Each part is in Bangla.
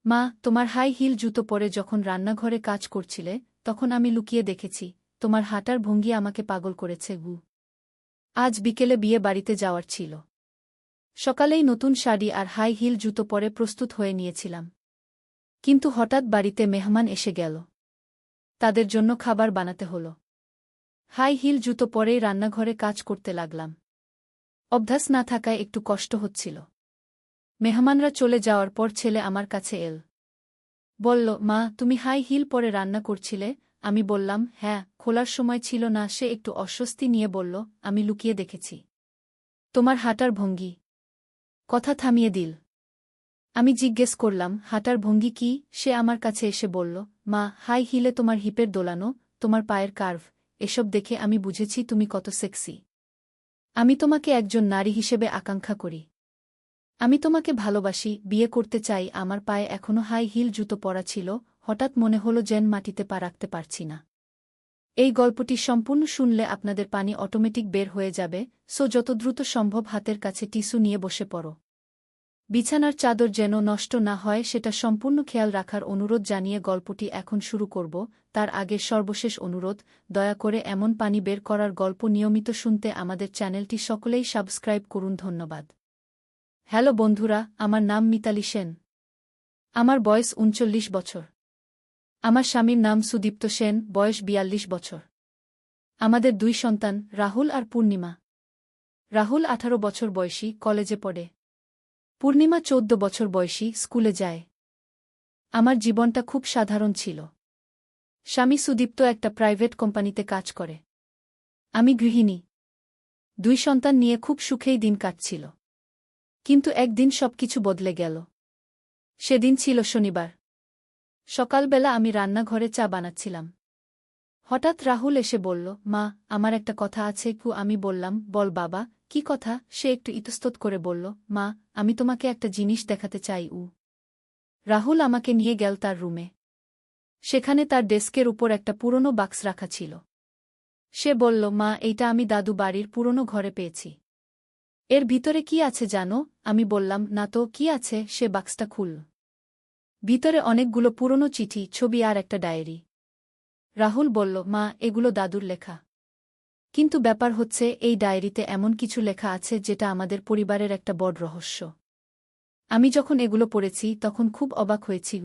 মা, তোমার হাই হিল জুতো পরে যখন রান্নাঘরে কাজ করছিলে তখন আমি লুকিয়ে দেখেছি, তোমার হাঁটার ভঙ্গি আমাকে পাগল করেছে গু। আজ বিকেলে বিয়ে বাড়িতে যাওয়ার ছিল। সকালেই নতুন শাড়ি আর হাই হিল জুতো পরে প্রস্তুত হয়ে নিয়েছিলাম। কিন্তু হঠাৎ বাড়িতে মেহমান এসে গেল। তাদের জন্য খাবার বানাতে হলো। হাই হিল জুতো পরেই রান্নাঘরে কাজ করতে লাগলাম। অভ্যাস না থাকায় একটু কষ্ট হচ্ছিল। মেহমানরা চলে যাওয়ার পর ছেলে আমার কাছে এল। বলল, মা, তুমি হাই হিল পরে রান্না করছিলে? আমি বললাম, হ্যাঁ। খোলার সময় ছিল না। সে একটু অস্বস্তি নিয়ে বলল, আমি লুকিয়ে দেখেছি তোমার হাঁটার ভঙ্গি। কথা থামিয়ে দিল। আমি জিজ্ঞেস করলাম, হাঁটার ভঙ্গি কি? সে আমার কাছে এসে বলল, মা, হাই হিলে তোমার হিপের দোলানো, তোমার পায়ের কার্ভ, এসব দেখে আমি বুঝেছি তুমি কত সেক্সি। আমি তোমাকে একজন নারী হিসেবে আকাঙ্ক্ষা করি। আমি তোমাকে ভালোবাসি, বিয়ে করতে চাই। আমার পায়ে এখনো হাই হিল জুতো পরা ছিল। হঠাৎ মনে হলো যেন মাটিতে পা রাখতে পারছি না। এই গল্পটি সম্পূর্ণ শুনলে আপনাদের পানি অটোমেটিক বের হয়ে যাবে, সো যত দ্রুত সম্ভব হাতের কাছে টিস্যু নিয়ে বসে পড়ো। বিছানার চাদর যেন নষ্ট না হয় সেটা সম্পূর্ণ খেয়াল রাখার অনুরোধ জানিয়ে গল্পটি এখন শুরু করব। তার আগে সর্বশেষ অনুরোধ, দয়া করে এমন পানি বের করার গল্প নিয়মিত শুনতে আমাদের চ্যানেলটি সকলেই সাবস্ক্রাইব করুন। ধন্যবাদ। হ্যালো বন্ধুরা, আমার নাম মিতালি সেন। আমার বয়স ৩৯ বছর। আমার স্বামীর নাম সুদীপ্ত সেন, বয়স ৪২ বছর। আমাদের ২ সন্তান, রাহুল আর পূর্ণিমা। রাহুল ১৮ বছর বয়সী, কলেজে পড়ে। পূর্ণিমা ১৪ বছর বয়সী, স্কুলে যায়। আমার জীবনটা খুব সাধারণ ছিল। স্বামী সুদীপ্ত একটা প্রাইভেট কোম্পানিতে কাজ করে। আমি গৃহিণী। ২ সন্তান নিয়ে খুব সুখেই দিন কাটছিল। কিন্তু একদিন সবকিছু বদলে গেল। সেদিন ছিল শনিবার। সকালবেলা আমি রান্নাঘরে চা বানাচ্ছিলাম। হঠাৎ রাহুল এসে বলল, মা, আমার একটা কথা আছে। আমি বললাম, বল বাবা, কি কথা? সে একটু ইতস্তত করে বলল, মা, আমি তোমাকে একটা জিনিস দেখাতে চাই। রাহুল আমাকে নিয়ে গেল তার রুমে। সেখানে তার ডেস্কের উপর একটা পুরনো বাক্স রাখা ছিল। সে বলল, মা, এইটা আমি দাদু বাড়ির পুরনো ঘরে পেয়েছি। এর ভিতরে কি আছে জানো? আমি বললাম, না তো, কি আছে? সে বাক্সটা খুলল। ভিতরে অনেকগুলো পুরনো চিঠি, ছবি আর একটা ডায়েরি। রাহুল বলল, মা, এগুলো দাদুর লেখা। কিন্তু ব্যাপার হচ্ছে, এই ডায়েরিতে এমন কিছু লেখা আছে যেটা আমাদের পরিবারের একটা বড় রহস্য। আমি যখন এগুলো পড়েছি তখন খুব অবাক হয়েছি।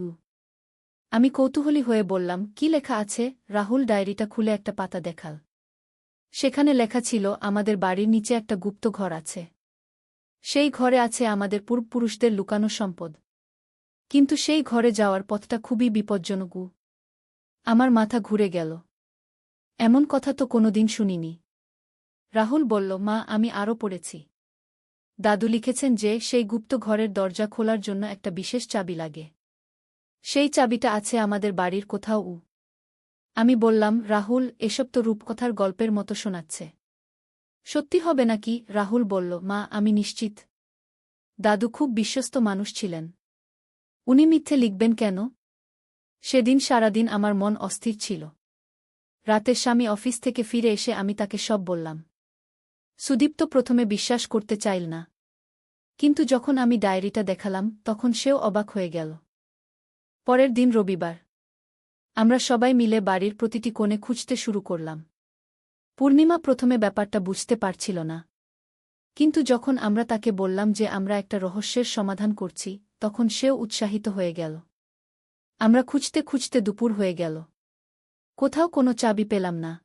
আমি কৌতূহলী হয়ে বললাম, কি লেখা আছে? রাহুল ডায়েরিটা খুলে একটা পাতা দেখাল। সেখানে লেখা ছিল, আমাদের বাড়ির নিচে একটা গুপ্ত ঘর আছে। সেই ঘরে আছে আমাদের পূর্বপুরুষদের লুকানো সম্পদ। কিন্তু সেই ঘরে যাওয়ার পথটা খুবই বিপজ্জনক। আমার মাথা ঘুরে গেল। এমন কথা তো কোনোদিন শুনিনি। রাহুল বলল, মা, আমি আরও পড়েছি। দাদু লিখেছেন যে সেই গুপ্ত ঘরের দরজা খোলার জন্য একটা বিশেষ চাবি লাগে। সেই চাবিটা আছে আমাদের বাড়ির কোথাও। আমি বললাম, রাহুল, এসব তো রূপকথার গল্পের মতো শোনাচ্ছে। সত্যি হবে নাকি? রাহুল বলল, মা, আমি নিশ্চিত। দাদু খুব বিশ্বস্ত মানুষ ছিলেন। উনি মিথ্যে লিখবেন কেন? সেদিন সারাদিন আমার মন অস্থির ছিল। রাতে স্বামী অফিস থেকে ফিরে এসে আমি তাকে সব বললাম। সুদীপ্ত প্রথমে বিশ্বাস করতে চাইল না। কিন্তু যখন আমি ডায়েরিটা দেখালাম তখন সেও অবাক হয়ে গেল। পরের দিন রবিবার। আমরা সবাই মিলে বাড়ির প্রতিটি কোণে খুঁজতে শুরু করলাম। পূর্ণিমা প্রথমে ব্যাপারটা বুঝতে পারছিল না। কিন্তু যখন আমরা তাকে বললাম যে আমরা একটা রহস্যের সমাধান করছি, তখন সেও উৎসাহিত হয়ে গেল। আমরা খুঁজতে খুঁজতে দুপুর হয়ে গেল। কোথাও কোনো চাবি পেলাম না।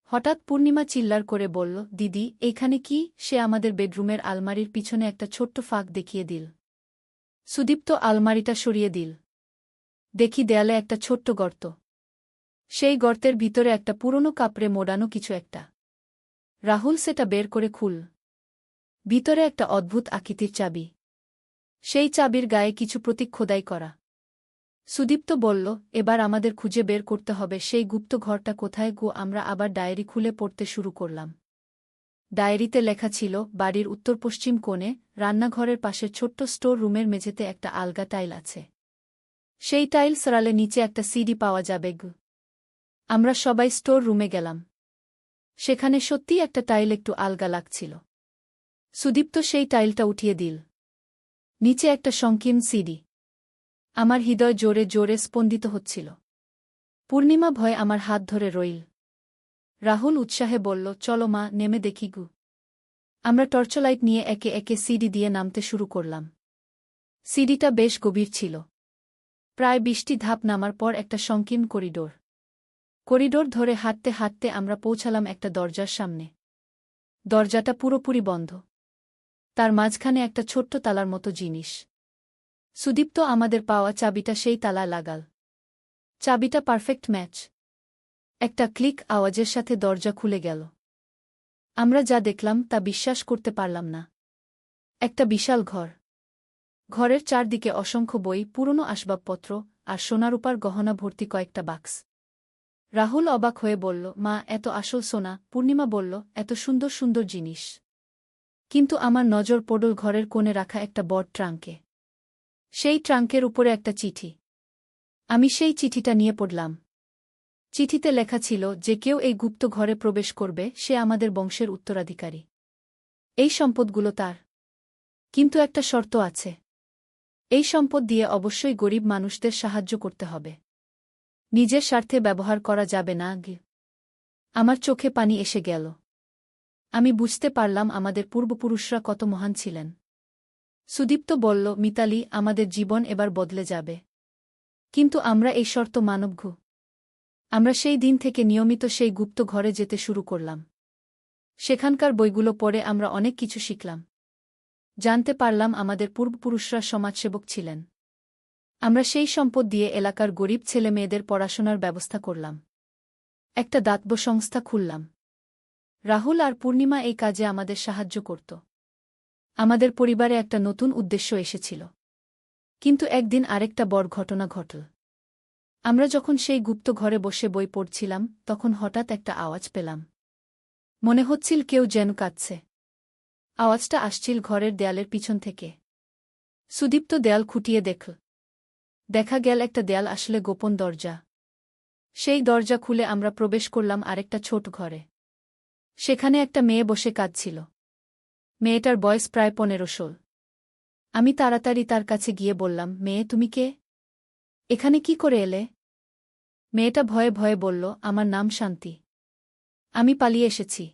হঠাৎ পূর্ণিমা চিল্লার করে বলল, দিদি, এইখানে কি? সে আমাদের বেডরুমের আলমারির পিছনে একটা ছোট্ট ফাঁক দেখিয়ে দিল। সুদীপ্ত আলমারিটা সরিয়ে দিল। দেখি দেয়ালে একটা ছোট্ট গর্ত। সেই গর্তের ভিতরে একটা পুরনো কাপড়ে মোড়ানো কিছু একটা। রাহুল সেটা বের করে খুল। ভিতরে একটা অদ্ভুত আকৃতির চাবি। সেই চাবির গায়ে কিছু প্রতীক খোদাই করা। সুদীপ্ত বলল, এবার আমাদের খুঁজে বের করতে হবে সেই গুপ্ত ঘরটা কোথায়। আমরা আবার ডায়েরি খুলে পড়তে শুরু করলাম। ডায়েরিতে লেখা ছিল, বাড়ির উত্তর-পশ্চিম কোণে, রান্নাঘরের পাশের ছোট্ট স্টোর রুমের মেঝেতে একটা আলগা টাইল আছে। সেই টাইল সরালে নিচে একটা সিডি পাওয়া যাবে। আমরা সবাই স্টোর রুমে গেলাম। সেখানে সত্যিই একটা টাইল একটু আলগা লাগছিল। সুদীপ্ত সেই টাইলটা উঠিয়ে দিল। নিচে একটা সংকীর্ণ সিডি। আমার হৃদয় জোরে জোরে স্পন্দিত হচ্ছিল। পূর্ণিমা ভয়ে আমার হাত ধরে রইল। রাহুল উৎসাহে বলল, চলো মা, নেমে দেখি গু। আমরা টর্চলাইট নিয়ে একে একে সিঁড়ি দিয়ে নামতে শুরু করলাম। সিঁড়িটা বেশ গভীর ছিল। প্রায় 20টি ধাপ নামার পর একটা সংকীর্ণ করিডোর। করিডোর ধরে হাঁটতে হাঁটতে আমরা পৌঁছালাম একটা দরজার সামনে। দরজাটা পুরোপুরি বন্ধ। তার মাঝখানে একটা ছোট্ট তালার মতো জিনিস। সুদীপ্ত আমাদের পাওয়া চাবিটা সেই তালায় লাগাল। চাবিটা পারফেক্ট ম্যাচ। একটা ক্লিক আওয়াজের সাথে দরজা খুলে গেল। আমরা যা দেখলাম তা বিশ্বাস করতে পারলাম না। একটা বিশাল ঘর। ঘরের চারদিকে অসংখ্য বই, পুরনো আসবাবপত্র আর সোনারূপার গহনা ভর্তি কয়েকটা বাক্স। রাহুল অবাক হয়ে বলল, মা, এত আসল সোনা? পূর্ণিমা বলল, এত সুন্দর সুন্দর জিনিস। কিন্তু আমার নজর পড়ল ঘরের কোণে রাখা একটা বড় ট্রাঙ্কে। সেই ট্রাঙ্কের উপরে একটা চিঠি। আমি সেই চিঠিটা নিয়ে পড়লাম। চিঠিতে লেখা ছিল যে কেউ এই গুপ্ত ঘরে প্রবেশ করবে সে আমাদের বংশের উত্তরাধিকারী। এই সম্পদগুলো তার। কিন্তু একটা শর্ত আছে। এই সম্পদ দিয়ে অবশ্যই গরিব মানুষদের সাহায্য করতে হবে। নিজের স্বার্থে ব্যবহার করা যাবে না। আমার চোখে পানি এসে গেল। আমি বুঝতে পারলাম আমাদের পূর্বপুরুষরা কত মহান ছিলেন। সুদীপ্ত বলল, মিতালি, আমাদের জীবন এবার বদলে যাবে। কিন্তু আমরা এই শর্ত মানব। আমরা সেই দিন থেকে নিয়মিত সেই গুপ্ত ঘরে যেতে শুরু করলাম। সেখানকার বইগুলো পড়ে আমরা অনেক কিছু শিখলাম। জানতে পারলাম আমাদের পূর্বপুরুষরা সমাজসেবক ছিলেন। আমরা সেই সম্পদ দিয়ে এলাকার গরিব ছেলেমেয়েদের পড়াশোনার ব্যবস্থা করলাম। একটা দাতব্য সংস্থা খুললাম। রাহুল আর পূর্ণিমা এই কাজে আমাদের সাহায্য করত। আমাদের পরিবারে একটা নতুন উদ্দেশ্য এসেছিল। কিন্তু একদিন আরেকটা বড় ঘটনা ঘটল। আমরা যখন সেই গুপ্ত ঘরে বসে বই পড়ছিলাম তখন হঠাৎ একটা আওয়াজ পেলাম। মনে হচ্ছিল কেউ যেন কাঁদছে। আওয়াজটা আসছিল ঘরের দেয়ালের পিছন থেকে। সুদীপ্ত দেয়াল খুঁটিয়ে দেখল। দেখা গেল একটা দেয়াল আসলে গোপন দরজা। সেই দরজা খুলে আমরা প্রবেশ করলাম আরেকটা ছোট ঘরে। সেখানে একটা মেয়ে বসে কাঁদছিল। মেয়েটার বয়স প্রায় 15-16। আমি তাড়াতাড়ি তার কাছে গিয়ে বললাম, মেয়ে, তুমি কে? এখানে কি করে এলে? মেয়েটা ভয়ে ভয়ে বলল, আমার নাম শান্তি। আমি পালিয়ে এসেছি।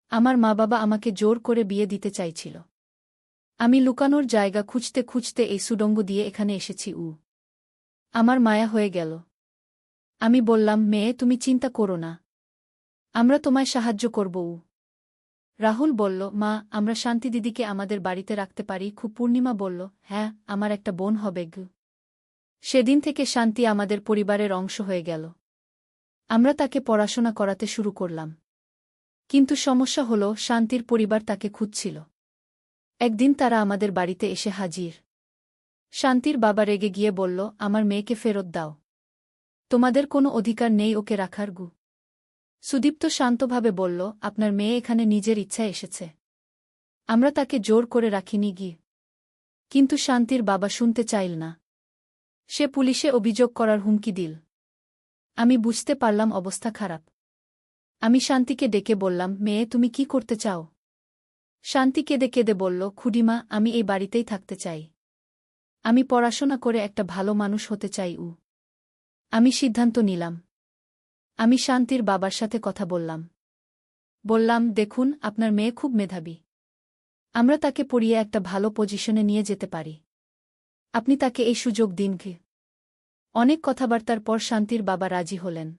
আমার মা-বাবা আমাকে জোর করে বিয়ে দিতে চাইছিল। আমি লুকানোর জায়গা খুঁজতে খুঁজতে এই সুড়ঙ্গ দিয়ে এখানে এসেছি। আমার মায়া হয়ে গেল। আমি বললাম, মেয়ে, তুমি চিন্তা করো না। আমরা তোমায় সাহায্য করব। রাহুল বলল, মা, আমরা শান্তি দিদিকে আমাদের বাড়িতে রাখতে পারি? খুব। পূর্ণিমা বলল, হ্যাঁ, আমার একটা বোন হবে। সেদিন থেকে শান্তি আমাদের পরিবারের অংশ হয়ে গেল। আমরা তাকে পড়াশোনা করাতে শুরু করলাম। কিন্তু সমস্যা হল, শান্তির পরিবার তাকে খুঁজছিল। একদিন তারা আমাদের বাড়িতে এসে হাজির। শান্তির বাবা রেগে গিয়ে বলল, আমার মেয়েকে ফেরত দাও। তোমাদের কোনো অধিকার নেই ওকে রাখার। সুদীপ্ত শান্তভাবে বলল, আপনার মেয়ে এখানে নিজের ইচ্ছায় এসেছে। আমরা তাকে জোর করে রাখিনি। কিন্তু শান্তির বাবা শুনতে চাইল না। সে পুলিশে অভিযোগ করার হুমকি দিল। আমি বুঝতে পারলাম অবস্থা খারাপ। আমি শান্তিকে ডেকে বললাম, মেয়ে, তুমি কি করতে চাও? শান্তি কেঁদে কেঁদে বলল, খুড়িমা, আমি এই বাড়িতেই থাকতে চাই। আমি পড়াশোনা করে একটা ভালো মানুষ হতে চাই। আমি সিদ্ধান্ত নিলাম। আমি শান্তির বাবার সাথে কথা বললাম। বললাম, দেখুন, আপনার মেয়ে খুব মেধাবী। আমরা তাকে পড়িয়ে একটা ভালো পজিশনে নিয়ে যেতে পারি। আপনি তাকে এই সুযোগ দিন। অনেক কথাবার্তার পর শান্তির বাবা রাজি হলেন।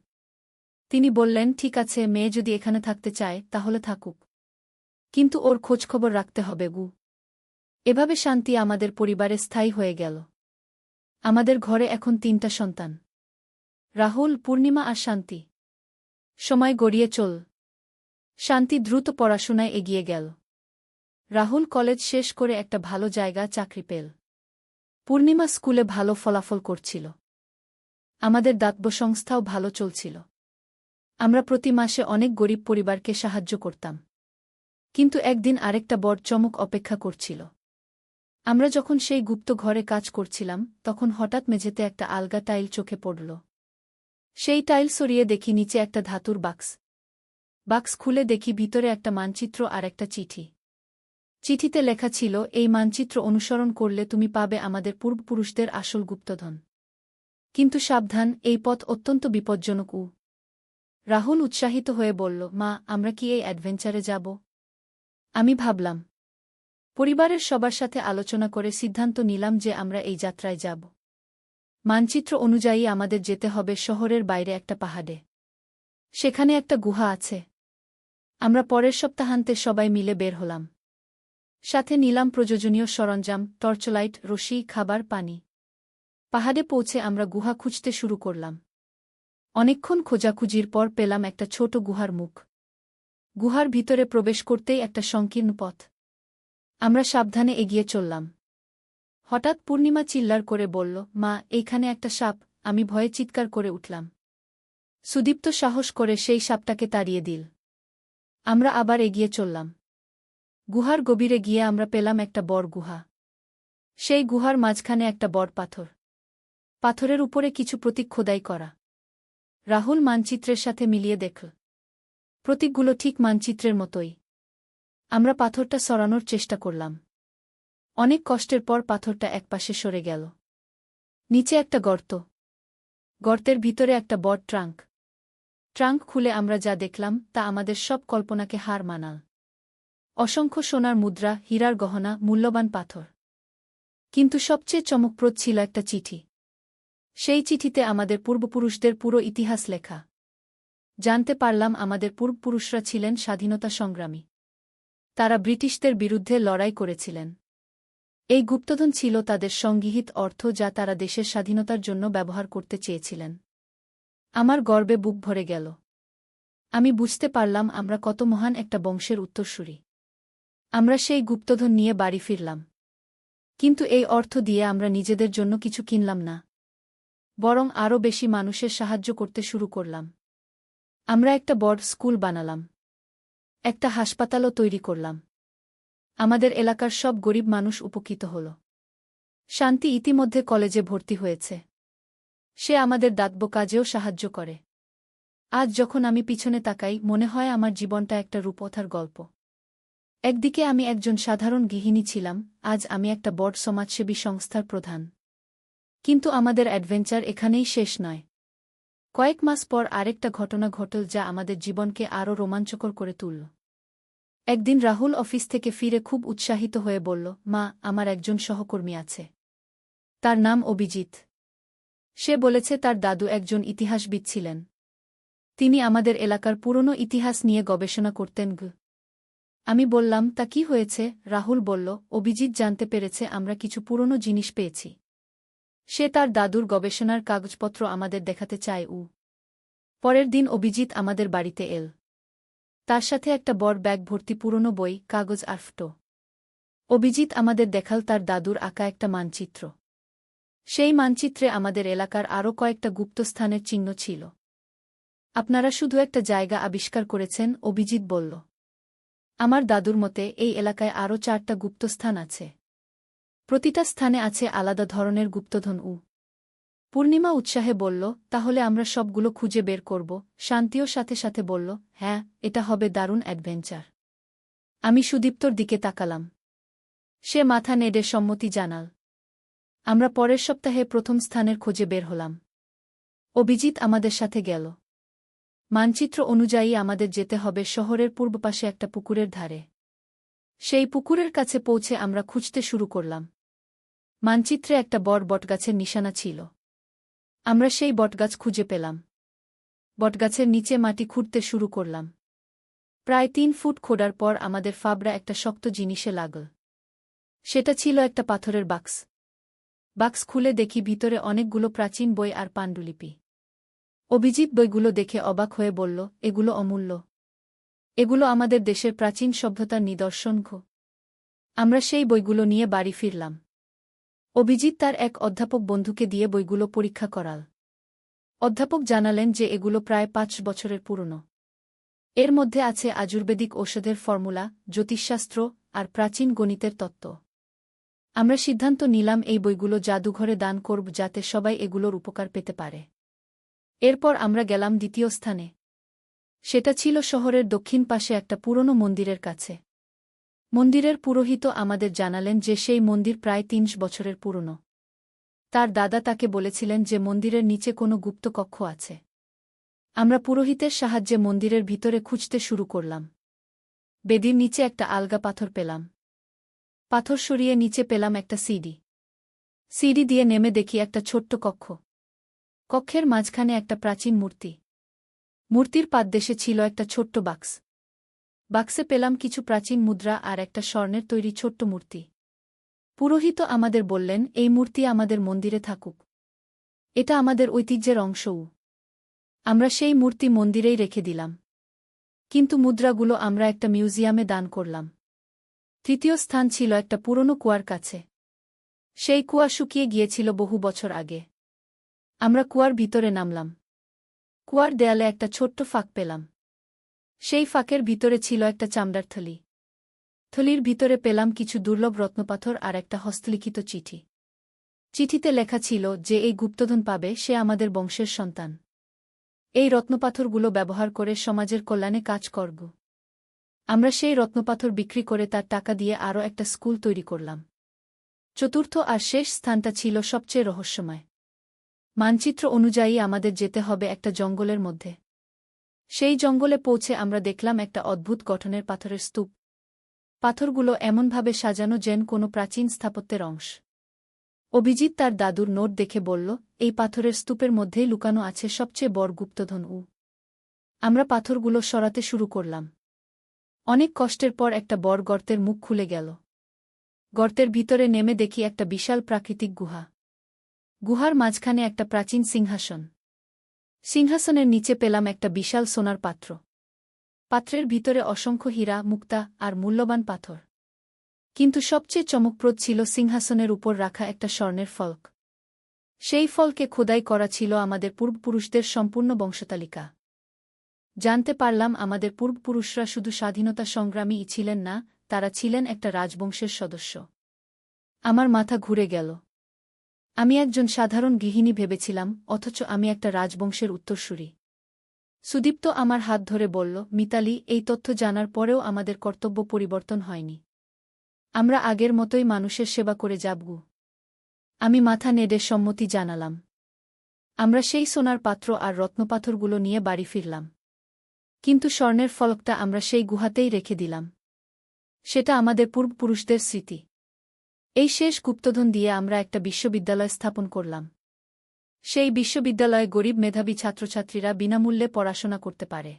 তিনি বললেন, ঠিক আছে, মেয়ে যদি এখানে থাকতে চায় তাহলে থাকুক। কিন্তু ওর খোঁজখবর রাখতে হবে। এভাবে শান্তি আমাদের পরিবারে স্থায়ী হয়ে গেল। আমাদের ঘরে এখন 3টা সন্তান, রাহুল, পূর্ণিমা আর শান্তি। সময় গড়িয়ে চল। শান্তি দ্রুত পড়াশোনায় এগিয়ে গেল। রাহুল কলেজ শেষ করে একটা ভালো জায়গা চাকরি পেল। পূর্ণিমা স্কুলে ভালো ফলাফল করছিল। আমাদের দাতব্য সংস্থাও ভালো চলছিল। আমরা প্রতি মাসে অনেক গরিব পরিবারকে সাহায্য করতাম। কিন্তু একদিন আরেকটা বড় চমক অপেক্ষা করছিল। আমরা যখন সেই গুপ্ত ঘরে কাজ করছিলাম তখন হঠাৎ মেঝেতে একটা আলগা টাইল চোখে পড়ল। সেই টাইল সরিয়ে দেখি নিচে একটা ধাতুর বাক্স। বাক্স খুলে দেখি ভিতরে একটা মানচিত্র আর একটা চিঠি। চিঠিতে লেখা ছিল, এই মানচিত্র অনুসরণ করলে তুমি পাবে আমাদের পূর্বপুরুষদের আসল গুপ্তধন। কিন্তু সাবধান, এই পথ অত্যন্ত বিপজ্জনক। রাহুল উৎসাহিত হয়ে বলল, মা, আমরা কি এই অ্যাডভেঞ্চারে যাব? আমি ভাবলাম। পরিবারের সবার সাথে আলোচনা করে সিদ্ধান্ত নিলাম যে আমরা এই যাত্রায় যাব। মানচিত্র অনুযায়ী আমাদের যেতে হবে শহরের বাইরে একটা পাহাড়ে। সেখানে একটা গুহা আছে। আমরা পরের সপ্তাহান্তে সবাই মিলে বের হলাম। সাথে নিলাম প্রয়োজনীয় সরঞ্জাম, টর্চলাইট, রশি, খাবার, পানি। পাহাড়ে পৌঁছে আমরা গুহা খুঁজতে শুরু করলাম। অনেকক্ষণ খোঁজাখুঁজির পর পেলাম একটা ছোট গুহার মুখ। গুহার ভিতরে প্রবেশ করতেই একটা সংকীর্ণ পথ। আমরা সাবধানে এগিয়ে চললাম। হঠাৎ পূর্ণিমা চিল্লার করে বলল, মা, এইখানে একটা সাপ। আমি ভয়ে চিৎকার করে উঠলাম। সুদীপ্ত সাহস করে সেই সাপটাকে তাড়িয়ে দিল। আমরা আবার এগিয়ে চললাম। গুহার গভীরে গিয়ে আমরা পেলাম একটা বড় গুহা। সেই গুহার মাঝখানে একটা বড় পাথর। পাথরের উপরে কিছু প্রতীক খোদাই করা। রাহুল মানচিত্রের সাথে মিলিয়ে দেখল। প্রতীকগুলো ঠিক মানচিত্রের মতোই। আমরা পাথরটা সরানোর চেষ্টা করলাম। অনেক কষ্টের পর পাথরটা একপাশে সরে গেল। নিচে একটা গর্ত। গর্তের ভিতরে একটা বড় ট্রাঙ্ক। ট্রাঙ্ক খুলে আমরা যা দেখলাম তা আমাদের সব কল্পনাকে হার মানাল। অসংখ্য সোনার মুদ্রা, হীরার গহনা, মূল্যবান পাথর। কিন্তু সবচেয়ে চমকপ্রদ ছিল একটা চিঠি। সেই চিঠিতে আমাদের পূর্বপুরুষদের পুরো ইতিহাস লেখা। জানতে পারলাম আমাদের পূর্বপুরুষরা ছিলেন স্বাধীনতা সংগ্রামী। তারা ব্রিটিশদের বিরুদ্ধে লড়াই করেছিলেন। এই গুপ্তধন ছিল তাদের সংগৃহীত অর্থ যা তারা দেশের স্বাধীনতার জন্য ব্যবহার করতে চেয়েছিলেন। আমার গর্বে বুক ভরে গেল। আমি বুঝতে পারলাম আমরা কত মহান একটা বংশের উত্তরসূরি। আমরা সেই গুপ্তধন নিয়ে বাড়ি ফিরলাম। কিন্তু এই অর্থ দিয়ে আমরা নিজেদের জন্য কিছু কিনলাম না। বরং আরও বেশি মানুষের সাহায্য করতে শুরু করলাম। আমরা একটা বড় স্কুল বানালাম। একটা হাসপাতালও তৈরি করলাম। আমাদের এলাকার সব গরিব মানুষ উপকৃত হল। শান্তি ইতিমধ্যে কলেজে ভর্তি হয়েছে। সে আমাদের দাতব্য কাজেও সাহায্য করে। আজ যখন আমি পিছনে তাকাই, মনে হয় আমার জীবনটা একটা রূপকথার গল্প। একদিকে আমি একজন সাধারণ গৃহিণী ছিলাম, আজ আমি একটা বড় সমাজসেবী সংস্থার প্রধান। কিন্তু আমাদের অ্যাডভেঞ্চার এখানেই শেষ নয়। কয়েক মাস পর আরেকটা ঘটনা ঘটল যা আমাদের জীবনকে আরও রোমাঞ্চকর করে তুলল। একদিন রাহুল অফিস থেকে ফিরে খুব উৎসাহিত হয়ে বলল, মা, আমার একজন সহকর্মী আছে। তার নাম অভিজিৎ। সে বলেছে তার দাদু একজন ইতিহাসবিদ ছিলেন। তিনি আমাদের এলাকার পুরনো ইতিহাস নিয়ে গবেষণা করতেন। আমি বললাম, তা কি হয়েছে? রাহুল বলল, অভিজিৎ জানতে পেরেছে আমরা কিছু পুরনো জিনিস পেয়েছি। সে তার দাদুর গবেষণার কাগজপত্র আমাদের দেখাতে চায়। পরের দিন অভিজিৎ আমাদের বাড়িতে এল। তার সাথে একটা বড় ব্যাগ ভর্তি পুরনো বই, কাগজ আর ফটো। অভিজিৎ আমাদের দেখাল তার দাদুর আঁকা একটা মানচিত্র। সেই মানচিত্রে আমাদের এলাকার আরও কয়েকটা গুপ্তস্থানের চিহ্ন ছিল। আপনারা শুধু একটা জায়গা আবিষ্কার করেছেন, অভিজিৎ বলল। আমার দাদুর মতে এই এলাকায় আরও 4টা গুপ্তস্থান আছে। প্রতিটা স্থানে আছে আলাদা ধরনের গুপ্তধন। পূর্ণিমা উৎসাহে বলল, তাহলে আমরা সবগুলো খুঁজে বের করব। শান্তিও সাথে সাথে বলল, হ্যাঁ, এটা হবে দারুণ অ্যাডভেঞ্চার। আমি সুদীপ্তর দিকে তাকালাম। সে মাথা নেড়ে সম্মতি জানাল। আমরা পরের সপ্তাহে প্রথম স্থানের খোঁজে বের হলাম। অভিজিৎ আমাদের সাথে গেল। মানচিত্র অনুযায়ী আমাদের যেতে হবে শহরের পূর্ব পাশে একটা পুকুরের ধারে। সেই পুকুরের কাছে পৌঁছে আমরা খুঁজতে শুরু করলাম। মানচিত্রে একটা বড় বটগাছের নিশানা ছিল। আমরা সেই বটগাছ খুঁজে পেলাম। বটগাছের নিচে মাটি খুঁড়তে শুরু করলাম। প্রায় 3 ফুট খোঁড়ার পর আমাদের ফাবড়া একটা শক্ত জিনিসে লাগল। সেটা ছিল একটা পাথরের বাক্স। বাক্স খুলে দেখি ভিতরে অনেকগুলো প্রাচীন বই আর পাণ্ডুলিপি। অভিজিৎ বইগুলো দেখে অবাক হয়ে বলল, এগুলো অমূল্য। এগুলো আমাদের দেশের প্রাচীন সভ্যতার নিদর্শন। আমরা সেই বইগুলো নিয়ে বাড়ি ফিরলাম। অভিজিৎ তার এক অধ্যাপক বন্ধুকে দিয়ে বইগুলো পরীক্ষা করাল। অধ্যাপক জানালেন যে এগুলো প্রায় 5 বছরের পুরনো। এর মধ্যে আছে আয়ুর্বেদিক ঔষধের ফর্মুলা, জ্যোতিষশাস্ত্র আর প্রাচীন গণিতের তত্ত্ব। আমরা সিদ্ধান্ত নিলাম এই বইগুলো জাদুঘরে দান করব যাতে সবাই এগুলোর উপকার পেতে পারে। এরপর আমরা গেলাম দ্বিতীয় স্থানে। সেটা ছিল শহরের দক্ষিণ পাশে একটা পুরনো মন্দিরের কাছে। মন্দিরের পুরোহিত আমাদের জানালেন যে সেই মন্দির প্রায় ৩০ বছরের পুরনো। তার দাদা তাকে বলেছিলেন যে মন্দিরের নিচে কোনো গুপ্ত কক্ষ আছে। আমরা পুরোহিতের সাহায্যে মন্দিরের ভিতরে খুঁজতে শুরু করলাম। বেদির নিচে একটা আলগা পাথর পেলাম। পাথর সরিয়ে নিচে পেলাম একটা সিঁড়ি। সিঁড়ি দিয়ে নেমে দেখি একটা ছোট্ট কক্ষ। কক্ষের মাঝখানে একটা প্রাচীন মূর্তি। মূর্তির পাদদেশে ছিল একটা ছোট্ট বাক্স। বাক্সে পেলাম কিছু প্রাচীন মুদ্রা আর একটা স্বর্ণের তৈরি ছোট্ট মূর্তি। পুরোহিত আমাদের বললেন, এই মূর্তি আমাদের মন্দিরে থাকুক। এটা আমাদের ঐতিহ্যের অংশও। আমরা সেই মূর্তি মন্দিরেই রেখে দিলাম। কিন্তু মুদ্রাগুলো আমরা একটা মিউজিয়ামে দান করলাম। তৃতীয় স্থান ছিল একটা পুরনো কুয়ার কাছে। সেই কুয়া শুকিয়ে গিয়েছিল বহু বছর আগে। আমরা কুয়ার ভিতরে নামলাম। কুয়ার দেয়ালে একটা ছোট্ট ফাঁক পেলাম। সেই ফাঁকের ভিতরে ছিল একটা চামড়ার থলি। থলির ভিতরে পেলাম কিছু দুর্লভ রত্নপাথর আর একটা হস্তলিখিত চিঠি। চিঠিতে লেখা ছিল যে এই গুপ্তধন পাবে সে আমাদের বংশের সন্তান। এই রত্নপাথরগুলো ব্যবহার করে সমাজের কল্যাণে কাজ করব। আমরা সেই রত্নপাথর বিক্রি করে তার টাকা দিয়ে আরও একটা স্কুল তৈরি করলাম। চতুর্থ আর শেষ স্থানটা ছিল সবচেয়ে রহস্যময়। মানচিত্র অনুযায়ী আমাদের যেতে হবে একটা জঙ্গলের মধ্যে। সেই জঙ্গলে পৌঁছে আমরা দেখলাম একটা অদ্ভুত গঠনের পাথরের স্তূপ। পাথরগুলো এমনভাবে সাজানো যেন কোনো প্রাচীন স্থাপত্যের অংশ। অভিজিৎ তার দাদুর নোট দেখে বলল, এই পাথরের স্তূপের মধ্যেই লুকানো আছে সবচেয়ে বড় গুপ্তধন। আমরা পাথরগুলো সরাতে শুরু করলাম। অনেক কষ্টের পর একটা বড় গর্তের মুখ খুলে গেল। গর্তের ভিতরে নেমে দেখি একটা বিশাল প্রাকৃতিক গুহা। গুহার মাঝখানে একটা প্রাচীন সিংহাসন। সিংহাসনের নিচে পেলাম একটা বিশাল সোনার পাত্র। পাত্রের ভিতরে অসংখ্য হীরা, মুক্তা আর মূল্যবান পাথর। কিন্তু সবচেয়ে চমকপ্রদ ছিল সিংহাসনের উপর রাখা একটা স্বর্ণের ফলক। সেই ফলকে খোদাই করা ছিল আমাদের পূর্বপুরুষদের সম্পূর্ণ বংশতালিকা। জানতে পারলাম আমাদের পূর্বপুরুষরা শুধু স্বাধীনতা সংগ্রামীই ছিলেন না, তারা ছিলেন একটা রাজবংশের সদস্য। আমার মাথা ঘুরে গেল। আমি একজন সাধারণ গৃহিণী ভেবেছিলাম, অথচ আমি একটা রাজবংশের উত্তরসূরি। সুদীপ্ত আমার হাত ধরে বলল, মিতালি, এই তথ্য জানার পরেও আমাদের কর্তব্য পরিবর্তন হয়নি। আমরা আগের মতোই মানুষের সেবা করে যাব। আমি মাথা নেড়ে সম্মতি জানালাম। আমরা সেই সোনার পাত্র আর রত্নপাথরগুলো নিয়ে বাড়ি ফিরলাম। কিন্তু স্বর্ণের ফলকটা আমরা সেই গুহাতেই রেখে দিলাম। সেটা আমাদের পূর্বপুরুষদের স্মৃতি। এই শেষ গুপ্তধন দিয়ে আমরা একটা বিশ্ববিদ্যালয় স্থাপন করলাম। সেই বিশ্ববিদ্যালয়ে গরিব মেধাবী ছাত্রছাত্রীরা বিনামূল্যে পড়াশোনা করতে পারে।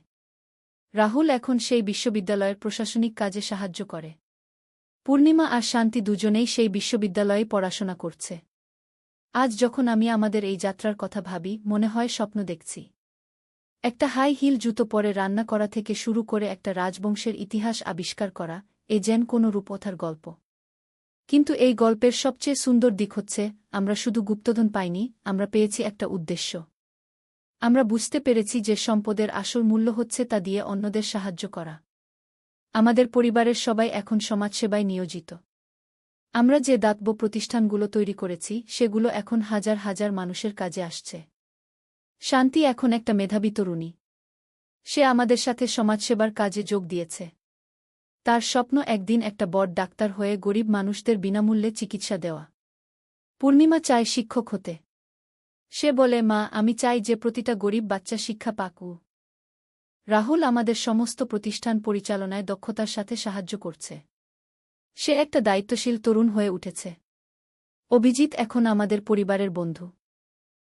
রাহুল এখন সেই বিশ্ববিদ্যালয়ের প্রশাসনিক কাজে সাহায্য করে। পূর্ণিমা আর শান্তি দুজনেই সেই বিশ্ববিদ্যালয়ে পড়াশোনা করছে। আজ যখন আমি আমাদের এই যাত্রার কথা ভাবি, মনে হয় স্বপ্ন দেখছি। একটা হাই হিল জুতো পরে রান্না করা থেকে শুরু করে একটা রাজবংশের ইতিহাস আবিষ্কার করা, এ যেন কোনো রূপকথার গল্প। কিন্তু এই গল্পের সবচেয়ে সুন্দর দিক হচ্ছে, আমরা শুধু গুপ্তধন পাইনি, আমরা পেয়েছি একটা উদ্দেশ্য। আমরা বুঝতে পেরেছি যে সম্পদের আসল মূল্য হচ্ছে তা দিয়ে অন্যদের সাহায্য করা। আমাদের পরিবারের সবাই এখন সমাজসেবায় নিয়োজিত। আমরা যে দাতব্য প্রতিষ্ঠানগুলো তৈরি করেছি সেগুলো এখন হাজার হাজার মানুষের কাজে আসছে। শান্তি এখন একটা মেধাবী তরুণী। সে আমাদের সাথে সমাজসেবার কাজে যোগ দিয়েছে। তার স্বপ্ন একদিন একটা বড় ডাক্তার হয়ে গরিব মানুষদের বিনামূল্যে চিকিৎসা দেওয়া। পূর্ণিমা চায় শিক্ষক হতে। সে বলে, মা, আমি চাই যে প্রতিটা গরিব বাচ্চা শিক্ষা পাক। রাহুল আমাদের সমস্ত প্রতিষ্ঠান পরিচালনায় দক্ষতার সাথে সাহায্য করছে। সে একটা দায়িত্বশীল তরুণ হয়ে উঠেছে। অভিজিৎ এখন আমাদের পরিবারের বন্ধু।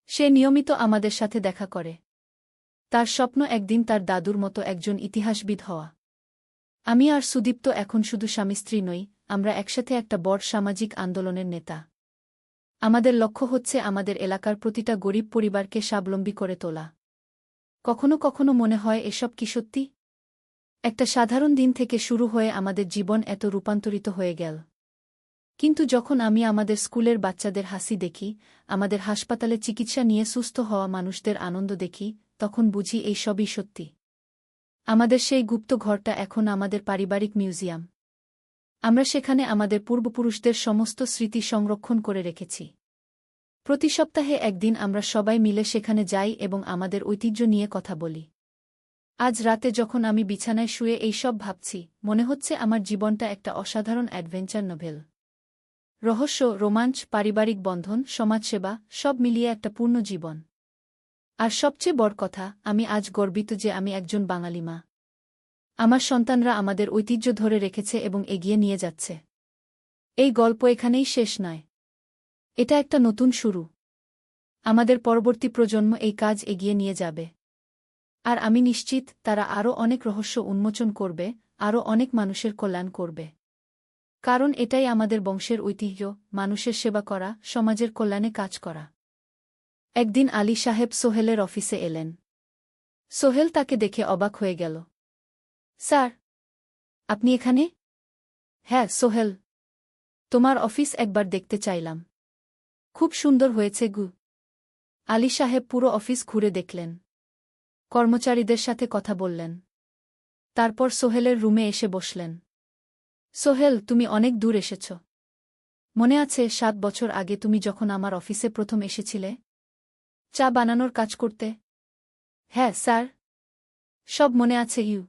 সে নিয়মিত আমাদের সাথে দেখা করে। তার স্বপ্ন একদিন তার দাদুর মতো একজন ইতিহাসবিদ হওয়া। আমি আর সুদীপ্ত এখন শুধু স্বামী-স্ত্রী নই, আমরা একসাথে একটা বড় সামাজিক আন্দোলনের নেতা। আমাদের লক্ষ্য হচ্ছে আমাদের এলাকার প্রতিটা গরিব পরিবারকে স্বাবলম্বী করে তোলা। কখনো কখনো মনে হয়, এসব কি সত্যি? একটা সাধারণ দিন থেকে শুরু হয়ে আমাদের জীবন এত রূপান্তরিত হয়ে গেল। কিন্তু যখন আমি আমাদের স্কুলের বাচ্চাদের হাসি দেখি, আমাদের হাসপাতালে চিকিৎসা নিয়ে সুস্থ হওয়া মানুষদের আনন্দ দেখি, তখন বুঝি এই সবই সত্যি। আমাদের সেই গুপ্ত ঘরটা এখন আমাদের পারিবারিক মিউজিয়াম। আমরা সেখানে আমাদের পূর্বপুরুষদের সমস্ত স্মৃতি সংরক্ষণ করে রেখেছি। প্রতি সপ্তাহে একদিন আমরা সবাই মিলে সেখানে যাই এবং আমাদের ঐতিহ্য নিয়ে কথা বলি। আজ রাতে যখন আমি বিছানায় শুয়ে এইসব ভাবছি মনে হচ্ছে আমার জীবনটা একটা অসাধারণ অ্যাডভেঞ্চার নোভেল। রহস্য, রোমাঞ্চ, পারিবারিক বন্ধন, সমাজসেবা সব মিলিয়ে একটা পূর্ণ জীবন। আর সবচেয়ে বড় কথা, আমি আজ গর্বিত যে আমি একজন বাঙালি মা। আমার সন্তানরা আমাদের ঐতিহ্য ধরে রেখেছে এবং এগিয়ে নিয়ে যাচ্ছে। এই গল্প এখানেই শেষ নয়। এটা একটা নতুন শুরু। আমাদের পরবর্তী প্রজন্ম এই কাজ এগিয়ে নিয়ে যাবে। আর আমি নিশ্চিত তারা আরও অনেক রহস্য উন্মোচন করবে, আরও অনেক মানুষের কল্যাণ করবে। কারণ এটাই আমাদের বংশের ঐতিহ্য, মানুষের সেবা করা, সমাজের কল্যাণে কাজ করা। একদিন আলী সাহেব সোহেলের অফিসে এলেন। সোহেল তাকে দেখে অবাক হয়ে গেল। স্যার, আপনি এখানে? হ্যাঁ সোহেল, তোমার অফিস একবার দেখতে চাইলাম। খুব সুন্দর হয়েছে গু। আলী সাহেব পুরো অফিস ঘুরে দেখলেন, কর্মচারীদের সাথে কথা বললেন। তারপর সোহেলের রুমে এসে বসলেন। সোহেল, তুমি অনেক দূর এসেছ। মনে আছে 7 বছর আগে তুমি যখন আমার অফিসে প্রথম এসেছিলে চা বানানোর কাজ করতে? হ্যাঁ স্যার, সব মনে আছে ইউ।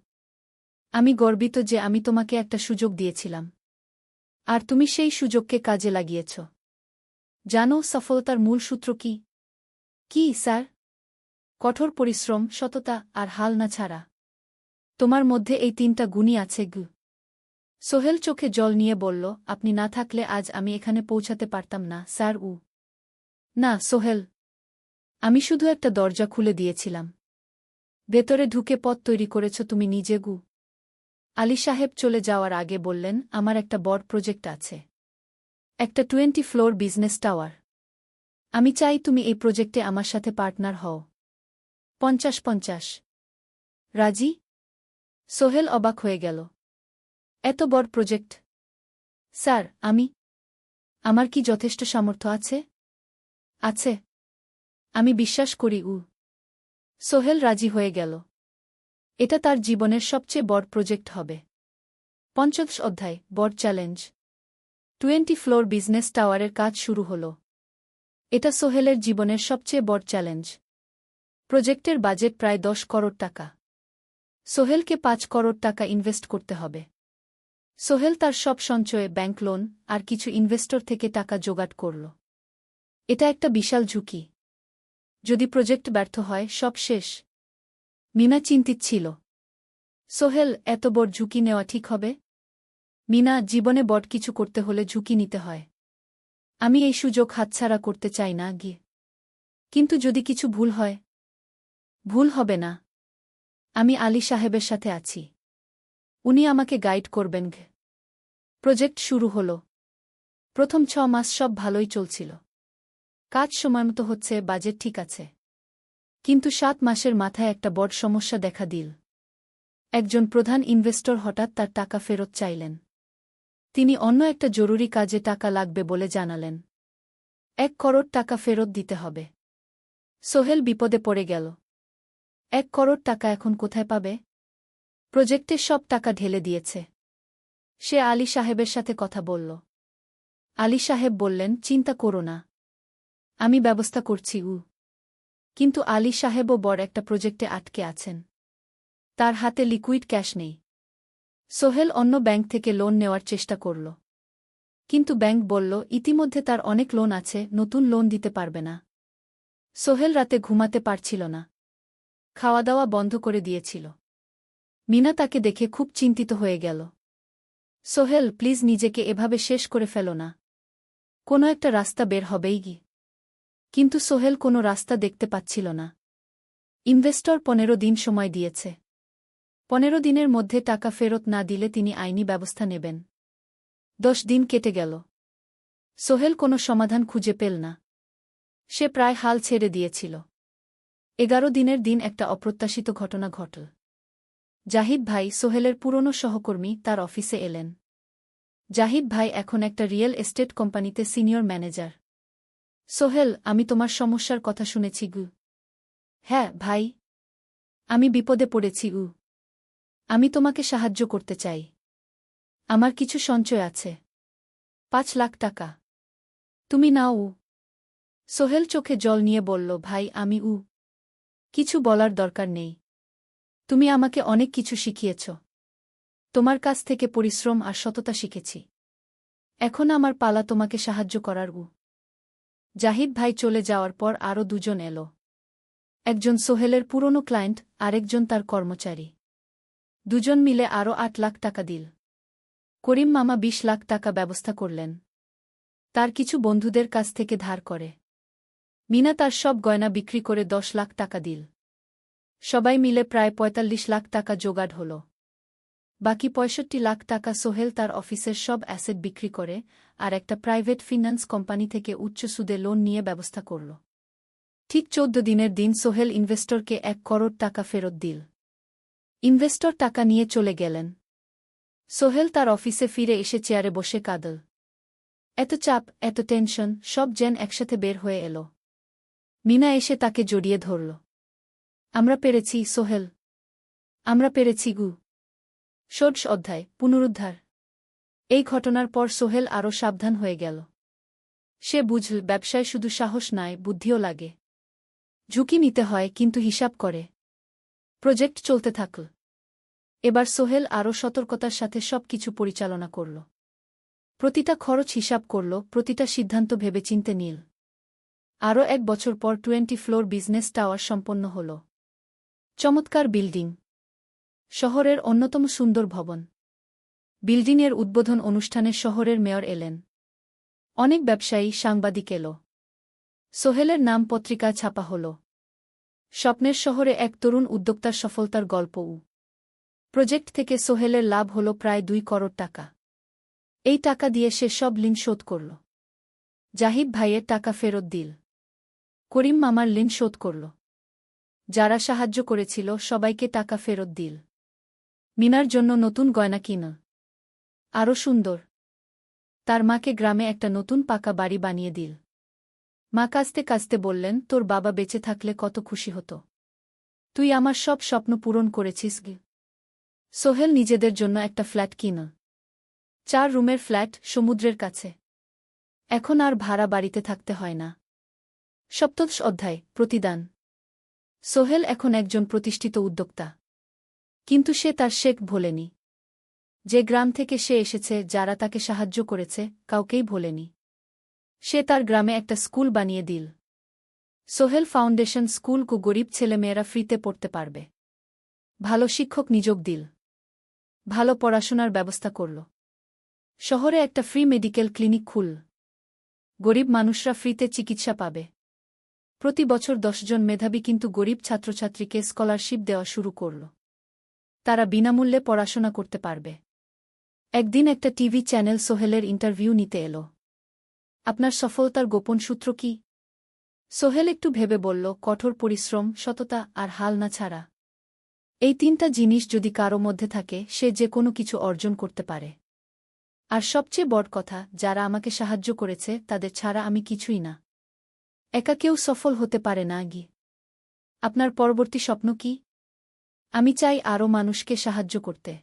আমি গর্বিত যে আমি তোমাকে একটা সুযোগ দিয়েছিলাম, আর তুমি সেই সুযোগকে কাজে লাগিয়েছ। জানো সফলতার মূল সূত্র কি? কি স্যার? কঠোর পরিশ্রম, সততা আর হাল না ছাড়া। তোমার মধ্যে এই 3টা গুণই আছে গু। সোহেল চোখে জল নিয়ে বলল, আপনি না থাকলে আজ আমি এখানে পৌঁছাতে পারতাম না স্যার। না সোহেল, আমি শুধু একটা দরজা খুলে দিয়েছিলাম। ভেতরে ঢুকে পথ তৈরি করেছ তুমি নিজে গু। আলী সাহেব চলে যাওয়ার আগে বললেন, আমার একটা বড় প্রজেক্ট আছে। একটা 20 ফ্লোর বিজনেস টাওয়ার। আমি চাই তুমি এই প্রজেক্টে আমার সাথে পার্টনার হও। 50-50। রাজি? সোহেল অবাক হয়ে গেল। এত বড় প্রজেক্ট? স্যার, আমার কি যথেষ্ট সামর্থ্য আছে? আছে। আমি বিশ্বাস করি সোহেল রাজি হয়ে গেল। এটা তার জীবনের সবচেয়ে বড় প্রজেক্ট হবে। 50 অধ্যায়, বড় চ্যালেঞ্জ। 20 ফ্লোর বিজনেস টাওয়ারের কাজ শুরু হল। এটা সোহেলের জীবনের সবচেয়ে বড় চ্যালেঞ্জ। প্রজেক্টের বাজেট প্রায় 10 করোড় টাকা। সোহেলকে 5 করোড় টাকা ইনভেস্ট করতে হবে। সোহেল তার সব সঞ্চয়ে, ব্যাংক লোন আর কিছু ইনভেস্টর থেকে টাকা জোগাড় করল। এটা একটা বিশাল ঝুঁকি। যদি প্রজেক্ট ব্যর্থ হয়, সব শেষ। মিনা চিন্তিত ছিল। সোহেল, এত বড় ঝুঁকি নেওয়া ঠিক হবে? মিনা, জীবনে বড় কিছু করতে হলে ঝুঁকি নিতে হয়। আমি এই সুযোগ হাতছাড়া করতে চাই না গিয়ে। কিন্তু যদি কিছু ভুল হয়? ভুল হবে না। আমি আলী সাহেবের সাথে আছি। উনি আমাকে গাইড করবেন। প্রজেক্ট শুরু হল। প্রথম 6 মাস সব ভালোই চলছিল। কাজ সময়মতো হচ্ছে, বাজেট ঠিক আছে। কিন্তু 7 মাসের মাথায় একটা বড় সমস্যা দেখা দিল। একজন প্রধান ইনভেস্টর হঠাৎ তার টাকা ফেরত চাইলেন। তিনি অন্য একটা জরুরি কাজে টাকা লাগবে বলে জানালেন। 1 করোড় টাকা ফেরত দিতে হবে। সোহেল বিপদে পড়ে গেল। 1 করোড় টাকা এখন কোথায় পাবে? প্রজেক্টে সব টাকা ঢেলে দিয়েছে। সে আলী সাহেবের সাথে কথা বলল। আলী সাহেব বললেন, চিন্তা করো না, আমি ব্যবস্থা করছি। কিন্তু আলী সাহেবও বড় একটা প্রজেক্টে আটকে আছেন। তার হাতে লিকুইড ক্যাশ নেই। সোহেল অন্য ব্যাংক থেকে লোন নেওয়ার চেষ্টা করল। কিন্তু ব্যাংক বলল, ইতিমধ্যে তার অনেক লোন আছে, নতুন লোন দিতে পারবে না। সোহেল রাতে ঘুমাতে পারছিল না। খাওয়া দাওয়া বন্ধ করে দিয়েছিল। মিনা তাকে দেখে খুব চিন্তিত হয়ে গেল। সোহেল, প্লিজ নিজেকে এভাবে শেষ করে ফেলো না। কোনো একটা রাস্তা বের হবেই কি। কিন্তু সোহেল কোনো রাস্তা দেখতে পাচ্ছিল না। ইনভেস্টর 15 দিন সময় দিয়েছে। 15 দিনের মধ্যে টাকা ফেরত না দিলে তিনি আইনি ব্যবস্থা নেবেন। 10 দিন কেটে গেল। সোহেল কোনো সমাধান খুঁজে পেল না। সে প্রায় হাল ছেড়ে দিয়েছিল। 11 দিনের দিন একটা অপ্রত্যাশিত ঘটনা ঘটল। জাহিদ ভাই, সোহেলের পুরনো সহকর্মী, তার অফিসে এলেন। জাহিদ ভাই এখন একটা রিয়েল এস্টেট কোম্পানিতে সিনিয়র ম্যানেজার। সোহেল, আমি তোমার সমস্যার কথা শুনেছি গু। হ্যাঁ ভাই, আমি বিপদে পড়েছি। আমি তোমাকে সাহায্য করতে চাই। আমার কিছু সঞ্চয় আছে। 5 লাখ টাকা। তুমি নাও। সোহেল চোখে জল নিয়ে বলল, ভাই আমি কিছু বলার দরকার নেই। তুমি আমাকে অনেক কিছু শিখিয়েছ। তোমার কাছ থেকে পরিশ্রম আর সততা শিখেছি। এখন আমার পালা তোমাকে সাহায্য করার। জাহিদ ভাই চলে যাওয়ার পর আরও দুজন এলো। একজন সোহেলের পুরনো ক্লায়েন্ট, আরেকজন তার কর্মচারী। দুজন মিলে আরও ৮ লাখ টাকা দিল। করিম মামা ২০ লাখ টাকা ব্যবস্থা করলেন। তার কিছু বন্ধুদের কাছ থেকে ধার করে। মিনা তার সব গয়না বিক্রি করে ১০ লাখ টাকা দিল। সবাই মিলে প্রায় ৪৫ লাখ টাকা জোগাড় হল। বাকি ৬৫ লাখ টাকা সোহেল তার অফিসের সব অ্যাসেট বিক্রি করে আর একটা প্রাইভেট ফিন্যান্স কোম্পানি থেকে উচ্চ সুদে লোন নিয়ে ব্যবস্থা করল। ঠিক ১৪ দিনের দিন সোহেল ইনভেস্টরকে ১ করোড় টাকা ফেরত দিল। ইনভেস্টর টাকা নিয়ে চলে গেলেন। সোহেল তার অফিসে ফিরে এসে চেয়ারে বসে কাঁদল। এত চাপ, এত টেনশন, সব যেন একসাথে বের হয়ে এল। মিনা এসে তাকে জড়িয়ে ধরল। আমরা পেরেছি সোহেল, আমরা পেরেছি গু। ষোড়শ অধ্যায়, পুনরুদ্ধার। এই ঘটনার পর সোহেল আরও সাবধান হয়ে গেল। সে বুঝল ব্যবসায় শুধু সাহস নয়, বুদ্ধিও লাগে। ঝুঁকি নিতে হয়, কিন্তু হিসাব করে। প্রজেক্ট চলতে থাকল। এবার সোহেল আরও সতর্কতার সাথে সবকিছু পরিচালনা করল। প্রতিটা খরচ হিসাব করল, প্রতিটা সিদ্ধান্ত ভেবেচিন্তে নিল। আরও ১ বছর পর 20 ফ্লোর বিজনেস টাওয়ার সম্পন্ন হল। চমৎকার বিল্ডিং, শহরের অন্যতম সুন্দর ভবন। বিল্ডিংয়ের উদ্বোধন অনুষ্ঠানে শহরের মেয়র এলেন। অনেক ব্যবসায়ী, সাংবাদিক এল। সোহেলের নাম পত্রিকায় ছাপা হল। স্বপ্নের শহরে এক তরুণ উদ্যোক্তার সফলতার গল্প। প্রজেক্ট থেকে সোহেলের লাভ হল প্রায় ২ করোড় টাকা। এই টাকা দিয়ে সে সব ঋণ শোধ করল। জাহিদ ভাইয়ের টাকা ফেরত দিল। করিম মামার ঋণ শোধ করল। যারা সাহায্য করেছিল সবাইকে টাকা ফেরত দিল। মিনার জন্য নতুন গয়না কিন। আরও সুন্দর। তার মাকে গ্রামে একটা নতুন পাকা বাড়ি বানিয়ে দিল। মা কাঁদতে কাঁদতে বললেন, তোর বাবা বেঁচে থাকলে কত খুশি হতো। তুই আমার সব স্বপ্ন পূরণ করেছিস গে। সোহেল নিজেদের জন্য একটা ফ্ল্যাট কিন। ৪ রুমের ফ্ল্যাট, সমুদ্রের কাছে। এখন আর ভাড়া বাড়িতে থাকতে হয় না। সপ্তদশ অধ্যায়, প্রতিদান। সোহেল এখন একজন প্রতিষ্ঠিত উদ্যোক্তা। কিন্তু সে তার শেখ ভোলেনি। যে গ্রাম থেকে সে এসেছে, যারা তাকে সাহায্য করেছে, কাউকেই ভোলেনি। সে তার গ্রামে একটা স্কুল বানিয়ে দিল। সোহেল ফাউন্ডেশন স্কুল কো গরিব ছেলেমেয়েরা ফ্রিতে পড়তে পারবে। ভালো শিক্ষক নিযোগ দিল। ভালো পড়াশোনার ব্যবস্থা করল। শহরে একটা ফ্রি মেডিকেল ক্লিনিক খুলল। গরিব মানুষরা ফ্রিতে চিকিৎসা পাবে। প্রতি বছর ১০ জন মেধাবী কিন্তু গরিব ছাত্রছাত্রীকে স্কলারশিপ দেওয়া শুরু করল। তারা বিনামূল্যে পড়াশোনা করতে পারবে। একদিন একটা টিভি চ্যানেল সোহেলের ইন্টারভিউ নিতে এল। আপনার সফলতার গোপন সূত্র কি? সোহেল একটু ভেবে বলল, কঠোর পরিশ্রম, সততা আর হাল না ছাড়া। এই ৩টা জিনিস যদি কারো মধ্যে থাকে, সে যে কোনো কিছু অর্জন করতে পারে। আর সবচেয়ে বড় কথা, যারা আমাকে সাহায্য করেছে তাদের ছাড়া আমি কিছুই না। একা কেউ সফল হতে পারে না গি। আপনার পরবর্তী স্বপ্ন কি? আমি চাই আরও মানুষকে সাহায্য করতে।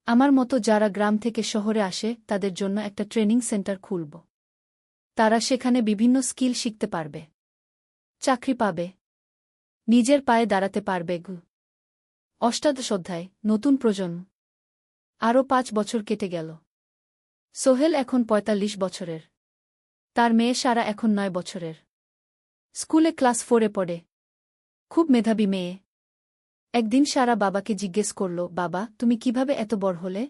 আমার মতো যারা গ্রাম থেকে শহরে আসে তাদের জন্য একটা ট্রেনিং সেন্টার খুলব। তারা সেখানে বিভিন্ন স্কিল শিখতে পারবে, চাকরি পাবে, নিজের পায়ে দাঁড়াতে পারবে। অষ্টাদশ অধ্যায়, নতুন প্রজন্ম। আরও ৫ বছর কেটে গেল। সোহেল এখন ৪৫ বছরের। তার মেয়ে সারা এখন ৯ বছরের। স্কুলে ক্লাস 4-এ পড়ে। খুব মেধাবী মেয়ে। একদিন সারা বাবাকে জিজ্ঞেস করল, বাবা, তুমি কিভাবে এত বড় হলে?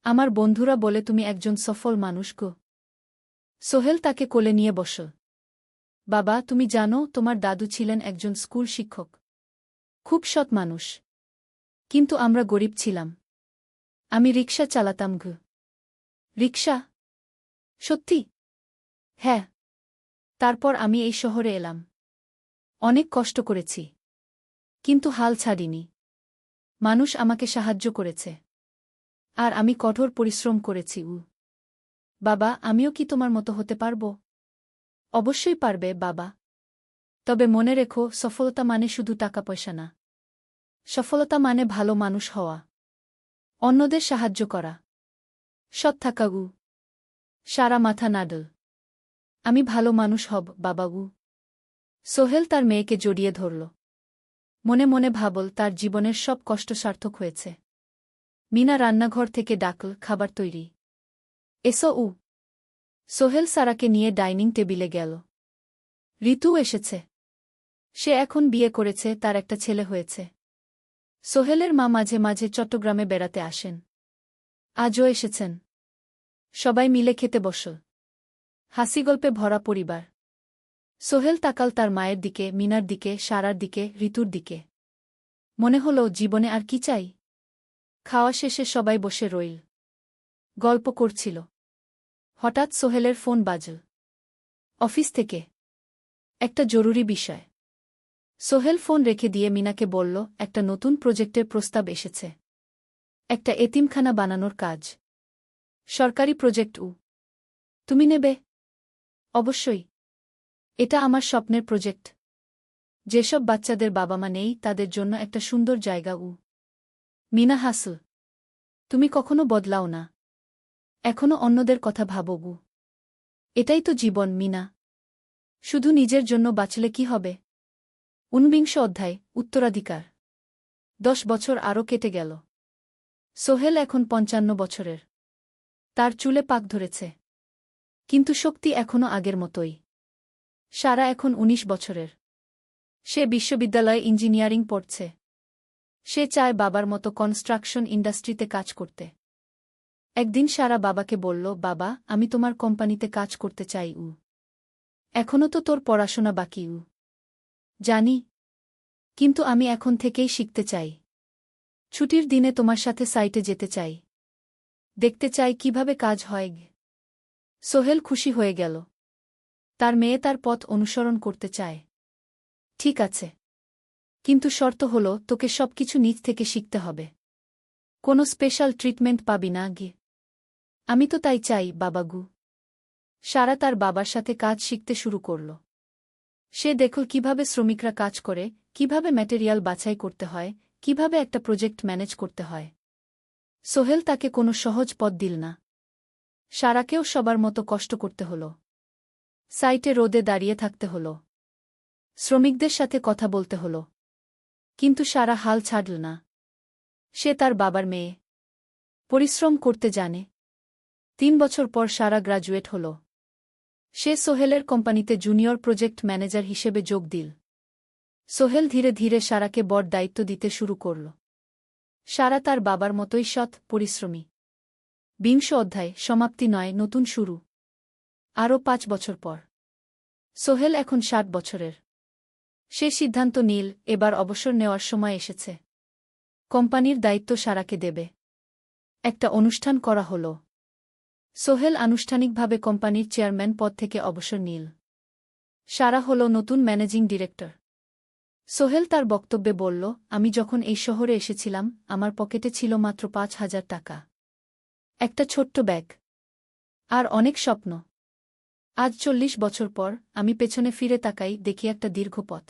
আমার বন্ধুরা বলে তুমি একজন সফল মানুষ গো। সোহেল তাকে কোলে নিয়ে বসল। বাবা, তুমি জানো, তোমার দাদু ছিলেন একজন স্কুল শিক্ষক। খুব সৎ মানুষ। কিন্তু আমরা গরিব ছিলাম। আমি রিকশা চালাতাম গো। রিকশা? সত্যি? হ্যাঁ। তারপর আমি এই শহরে এলাম। অনেক কষ্ট করেছি। কিন্তু হাল ছাড়িনি। মানুষ আমাকে সাহায্য করেছে। আর আমি কঠোর পরিশ্রম করেছি। বাবা, আমিও কি তোমার মতো হতে পারব? অবশ্যই পারবে বাবা। তবে মনে রেখো, সফলতা মানে শুধু টাকা পয়সা না। সফলতা মানে ভালো মানুষ হওয়া, অন্যদের সাহায্য করা, সৎ থাকা। সারা মাথা নাডল। আমি ভালো মানুষ হব বাবাগু। সোহেল তার মেয়েকে জড়িয়ে ধরল। মনে মনে ভাবল তার জীবনের সব কষ্ট সার্থক হয়েছে। মিনা রান্নাঘর থেকে ডাকল, খাবার তৈরি। এসো। সোহেল সারাকে নিয়ে ডাইনিং টেবিলে গেল। ঋতু এসেছে। সে এখন বিয়ে করেছে, তার একটা ছেলে হয়েছে। সোহেলের মা মাঝে মাঝে চট্টগ্রামে বেড়াতে আসেন। আজও এসেছেন। সবাই মিলে খেতে বসল। হাসিগল্পে ভরা পরিবার। সোহেল তাকাল তার মায়ের দিকে, মিনার দিকে, সারার দিকে, ঋতুর দিকে। মনে হল জীবনে আর কি চাই। খাওয়া শেষে সবাই বসে রইল। গল্প করছিল। হঠাৎ সোহেলের ফোন বাজল। অফিস থেকে। একটা জরুরি বিষয়। সোহেল ফোন রেখে দিয়ে মিনাকে বলল, একটা নতুন প্রজেক্টের প্রস্তাব এসেছে। একটা এতিমখানা বানানোর কাজ। সরকারি প্রজেক্ট। তুমি নেবে? অবশ্যই। এটা আমার স্বপ্নের প্রজেক্ট। যেসব বাচ্চাদের বাবা মা নেই তাদের জন্য একটা সুন্দর জায়গা। মিনা হাসল। তুমি কখনো বদলাও না। এখনো অন্যদের কথা ভাবো। এটাই তো জীবন মিনা। শুধু নিজের জন্য বাঁচলে কি হবে? 49 অধ্যায়, উত্তরাধিকার। 10 বছর আরও কেটে গেল। সোহেল এখন 55 বছরের। তার চুলে পাক ধরেছে। কিন্তু শক্তি এখনও আগের মতোই। সারা এখন 19 বছরের। সে বিশ্ববিদ্যালয়ে ইঞ্জিনিয়ারিং পড়ছে। সে চায় বাবার মতো কনস্ট্রাকশন ইন্ডাস্ট্রিতে কাজ করতে। একদিন সারা বাবাকে বলল, বাবা, আমি তোমার কোম্পানিতে কাজ করতে চাই। এখনও তো তোর পড়াশোনা বাকি। জানি। কিন্তু আমি এখন থেকেই শিখতে চাই। ছুটির দিনে তোমার সাথে সাইটে যেতে চাই। দেখতে চাই কিভাবে কাজ হয়। সোহেল খুশি হয়ে গেল। তার মেয়ে তার পথ অনুসরণ করতে চায়। ঠিক আছে। কিন্তু শর্ত হল, তোকে সবকিছু নিজ থেকে শিখতে হবে। কোনো স্পেশাল ট্রিটমেন্ট পাবি না। আমি তো তাই চাই, বাবাগু। সারা তার বাবার সাথে কাজ শিখতে শুরু করল। সে দেখল কিভাবে শ্রমিকরা কাজ করে, কিভাবে ম্যাটেরিয়াল বাছাই করতে হয়, কিভাবে একটা প্রজেক্ট ম্যানেজ করতে হয়। সোহেল তাকে কোনো সহজ পথ দিল না। সারাকেও সবার মতো কষ্ট করতে হল। সাইটে রোদে দাঁড়িয়ে থাকতে হল। শ্রমিকদের সাথে কথা বলতে হল। কিন্তু সারা হাল ছাড়ল না। সে তার বাবার মেয়ে। পরিশ্রম করতে জানে। 3 বছর পর সারা গ্রাজুয়েট হল। সে সোহেলের কোম্পানিতে জুনিয়র প্রজেক্ট ম্যানেজার হিসেবে যোগ দিল। সোহেল ধীরে ধীরে সারাকে বড় দায়িত্ব দিতে শুরু করল। সারা তার বাবার মতোই সৎ, পরিশ্রমী। 20 অধ্যায়, সমাপ্তি নয়, নতুন শুরু। আরও 5 বছর পর। সোহেল এখন 60 বছরের। সে সিদ্ধান্ত নিল, এবার অবসর নেওয়ার সময় এসেছে। কোম্পানির দায়িত্ব সারাকে দেবে। একটা অনুষ্ঠান করা হল। সোহেল আনুষ্ঠানিকভাবে কোম্পানির চেয়ারম্যান পদ থেকে অবসর নিল। সারা হল নতুন ম্যানেজিং ডিরেক্টর। সোহেল তার বক্তব্যে বলল, আমি যখন এই শহরে এসেছিলাম আমার পকেটে ছিল মাত্র 5,000 টাকা। একটা ছোট্ট ব্যাগ। আর অনেক স্বপ্ন। আজ 40 বছর পর আমি পেছনে ফিরে তাকাই, দেখি একটা দীর্ঘ পথ।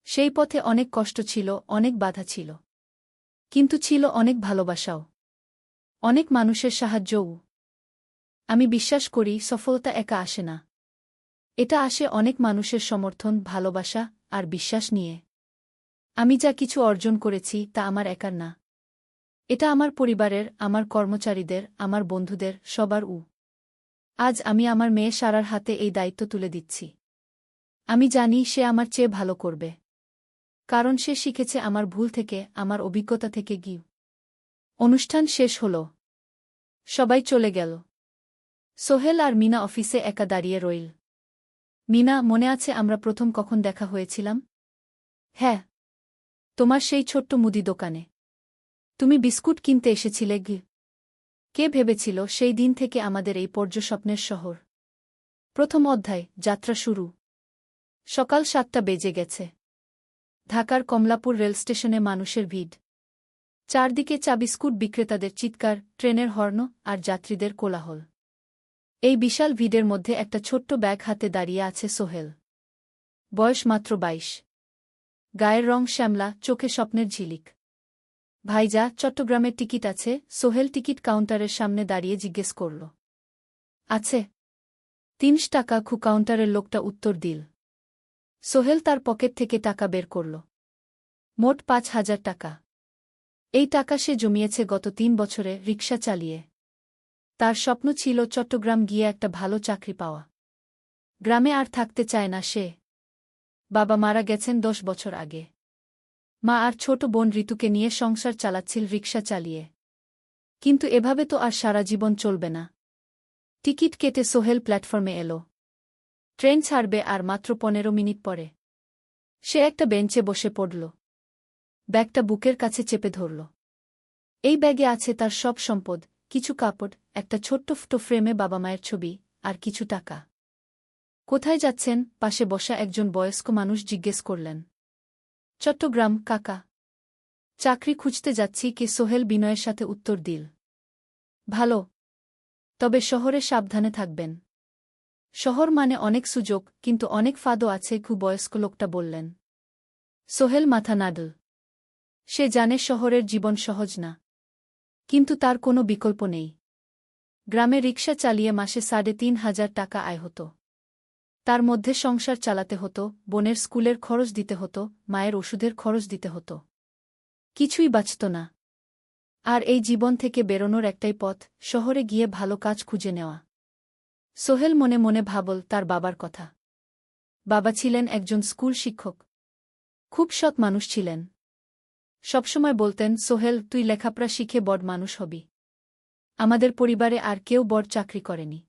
সেই পথে অনেক কষ্ট ছিল, অনেক বাধা ছিল। কিন্তু ছিল অনেক ভালোবাসাও। অনেক মানুষের সাহায্যও। আমি বিশ্বাস করি সফলতা একা আসে না। এটা আসে অনেক মানুষের সমর্থন, ভালোবাসা আর বিশ্বাস নিয়ে। আমি যা কিছু অর্জন করেছি তা আমার একার না। এটা আমার পরিবারের, আমার কর্মচারীদের, আমার বন্ধুদের, সবার। আজ আমি আমার মেয়ে সারার হাতে এই দায়িত্ব তুলে দিচ্ছি। আমি জানি সে আমার চেয়ে ভালো করবে। কারণ সে শিখেছে আমার ভুল থেকে, আমার অভিজ্ঞতা থেকে। অনুষ্ঠান শেষ হল। সবাই চলে গেল। সোহেল আর মিনা অফিসে একা দাঁড়িয়ে রইল। মিনা, মনে আছে আমরা প্রথম কখন দেখা হয়েছিলাম? হ্যাঁ। তোমার সেই ছোট্ট মুদি দোকানে। তুমি বিস্কুট কিনতে এসেছিলে। কে ভেবেছিল সেই দিন থেকে আমাদের এই পর্যস্বপ্নের শহর। প্রথম অধ্যায়, যাত্রা শুরু। সকাল 7টা বেজে গেছে। ঢাকার কমলাপুর রেলস্টেশনে মানুষের ভিড়। চারদিকে চা বিস্কুট বিক্রেতাদের চিৎকার, ট্রেনের হর্ন আর যাত্রীদের কোলাহল। এই বিশাল ভিড়ের মধ্যে একটা ছোট্ট ব্যাগ হাতে দাঁড়িয়ে আছে সোহেল। বয়স মাত্র 22। গায়ের রং শ্যামলা, চোখে স্বপ্নের ঝিলিক। ভাইজা, চট্টগ্রামের টিকিট আছে? সোহেল টিকিট কাউন্টারের সামনে দাঁড়িয়ে জিজ্ঞেস করল। আছে। 30 টাকা। কাউন্টারের লোকটা উত্তর দিল। সোহেল তার পকেট থেকে টাকা বের করল। মোট ৫,০০০ টাকা। এই টাকা সে জমিয়েছে গত ৩ বছরে রিকশা চালিয়ে। তার স্বপ্ন ছিল চট্টগ্রাম গিয়ে একটা ভালো চাকরি পাওয়া। গ্রামে আর থাকতে চায় না সে। বাবা মারা গেছেন ১০ বছর আগে। মা আর ছোট বোন ঋতুকে নিয়ে সংসার চালাচ্ছিল রিকশা চালিয়ে। কিন্তু এভাবে তো আর সারা জীবন চলবে না। টিকিট কেটে সোহেল প্ল্যাটফর্মে এল। ট্রেন ছাড়বে আর মাত্র ১৫ মিনিট পরে। সে একটা বেঞ্চে বসে পড়ল। ব্যাগটা বুকের কাছে চেপে ধরল। এই ব্যাগে আছে তার সব সম্পদ, কিছু কাপড়, একটা ছোট্ট ফটো ফ্রেমে বাবা মায়ের ছবি, আর কিছু টাকা। কোথায় যাচ্ছেন? পাশে বসা একজন বয়স্ক মানুষ জিজ্ঞেস করলেন। চট্টগ্রাম কাকা। চাকরি খুঁজতে যাচ্ছি কি? সোহেল বিনয়ের সাথে উত্তর দিল। ভালো। তবে শহরে সাবধানে থাকবেন। শহর মানে অনেক সুযোগ, কিন্তু অনেক ফাঁদও আছে, বয়স্ক লোকটা বললেন। সোহেল মাথা নাড়ল। সে জানে শহরের জীবন সহজ না। কিন্তু তার কোনো বিকল্প নেই। গ্রামে রিকশা চালিয়ে মাসে ৩,৫০০ টাকা আয় হতো। তার মধ্যে সংসার চালাতে হতো, বোনের স্কুলের খরচ দিতে হতো, মায়ের ওষুধের খরচ দিতে হতো। কিছুই বাঁচত না। আর এই জীবন থেকে বেরোনোর একটাই পথ, শহরে গিয়ে ভালো কাজ খুঁজে নেওয়া। সোহেল মনে মনে ভাবল তার বাবার কথা। বাবা ছিলেন একজন স্কুল শিক্ষক। খুব সৎ মানুষ ছিলেন। সবসময় বলতেন, সোহেল, তুই লেখাপড়া শিখে বড় মানুষ হবি। আমাদের পরিবারে আর কেউ বড় চাকরি করেনি।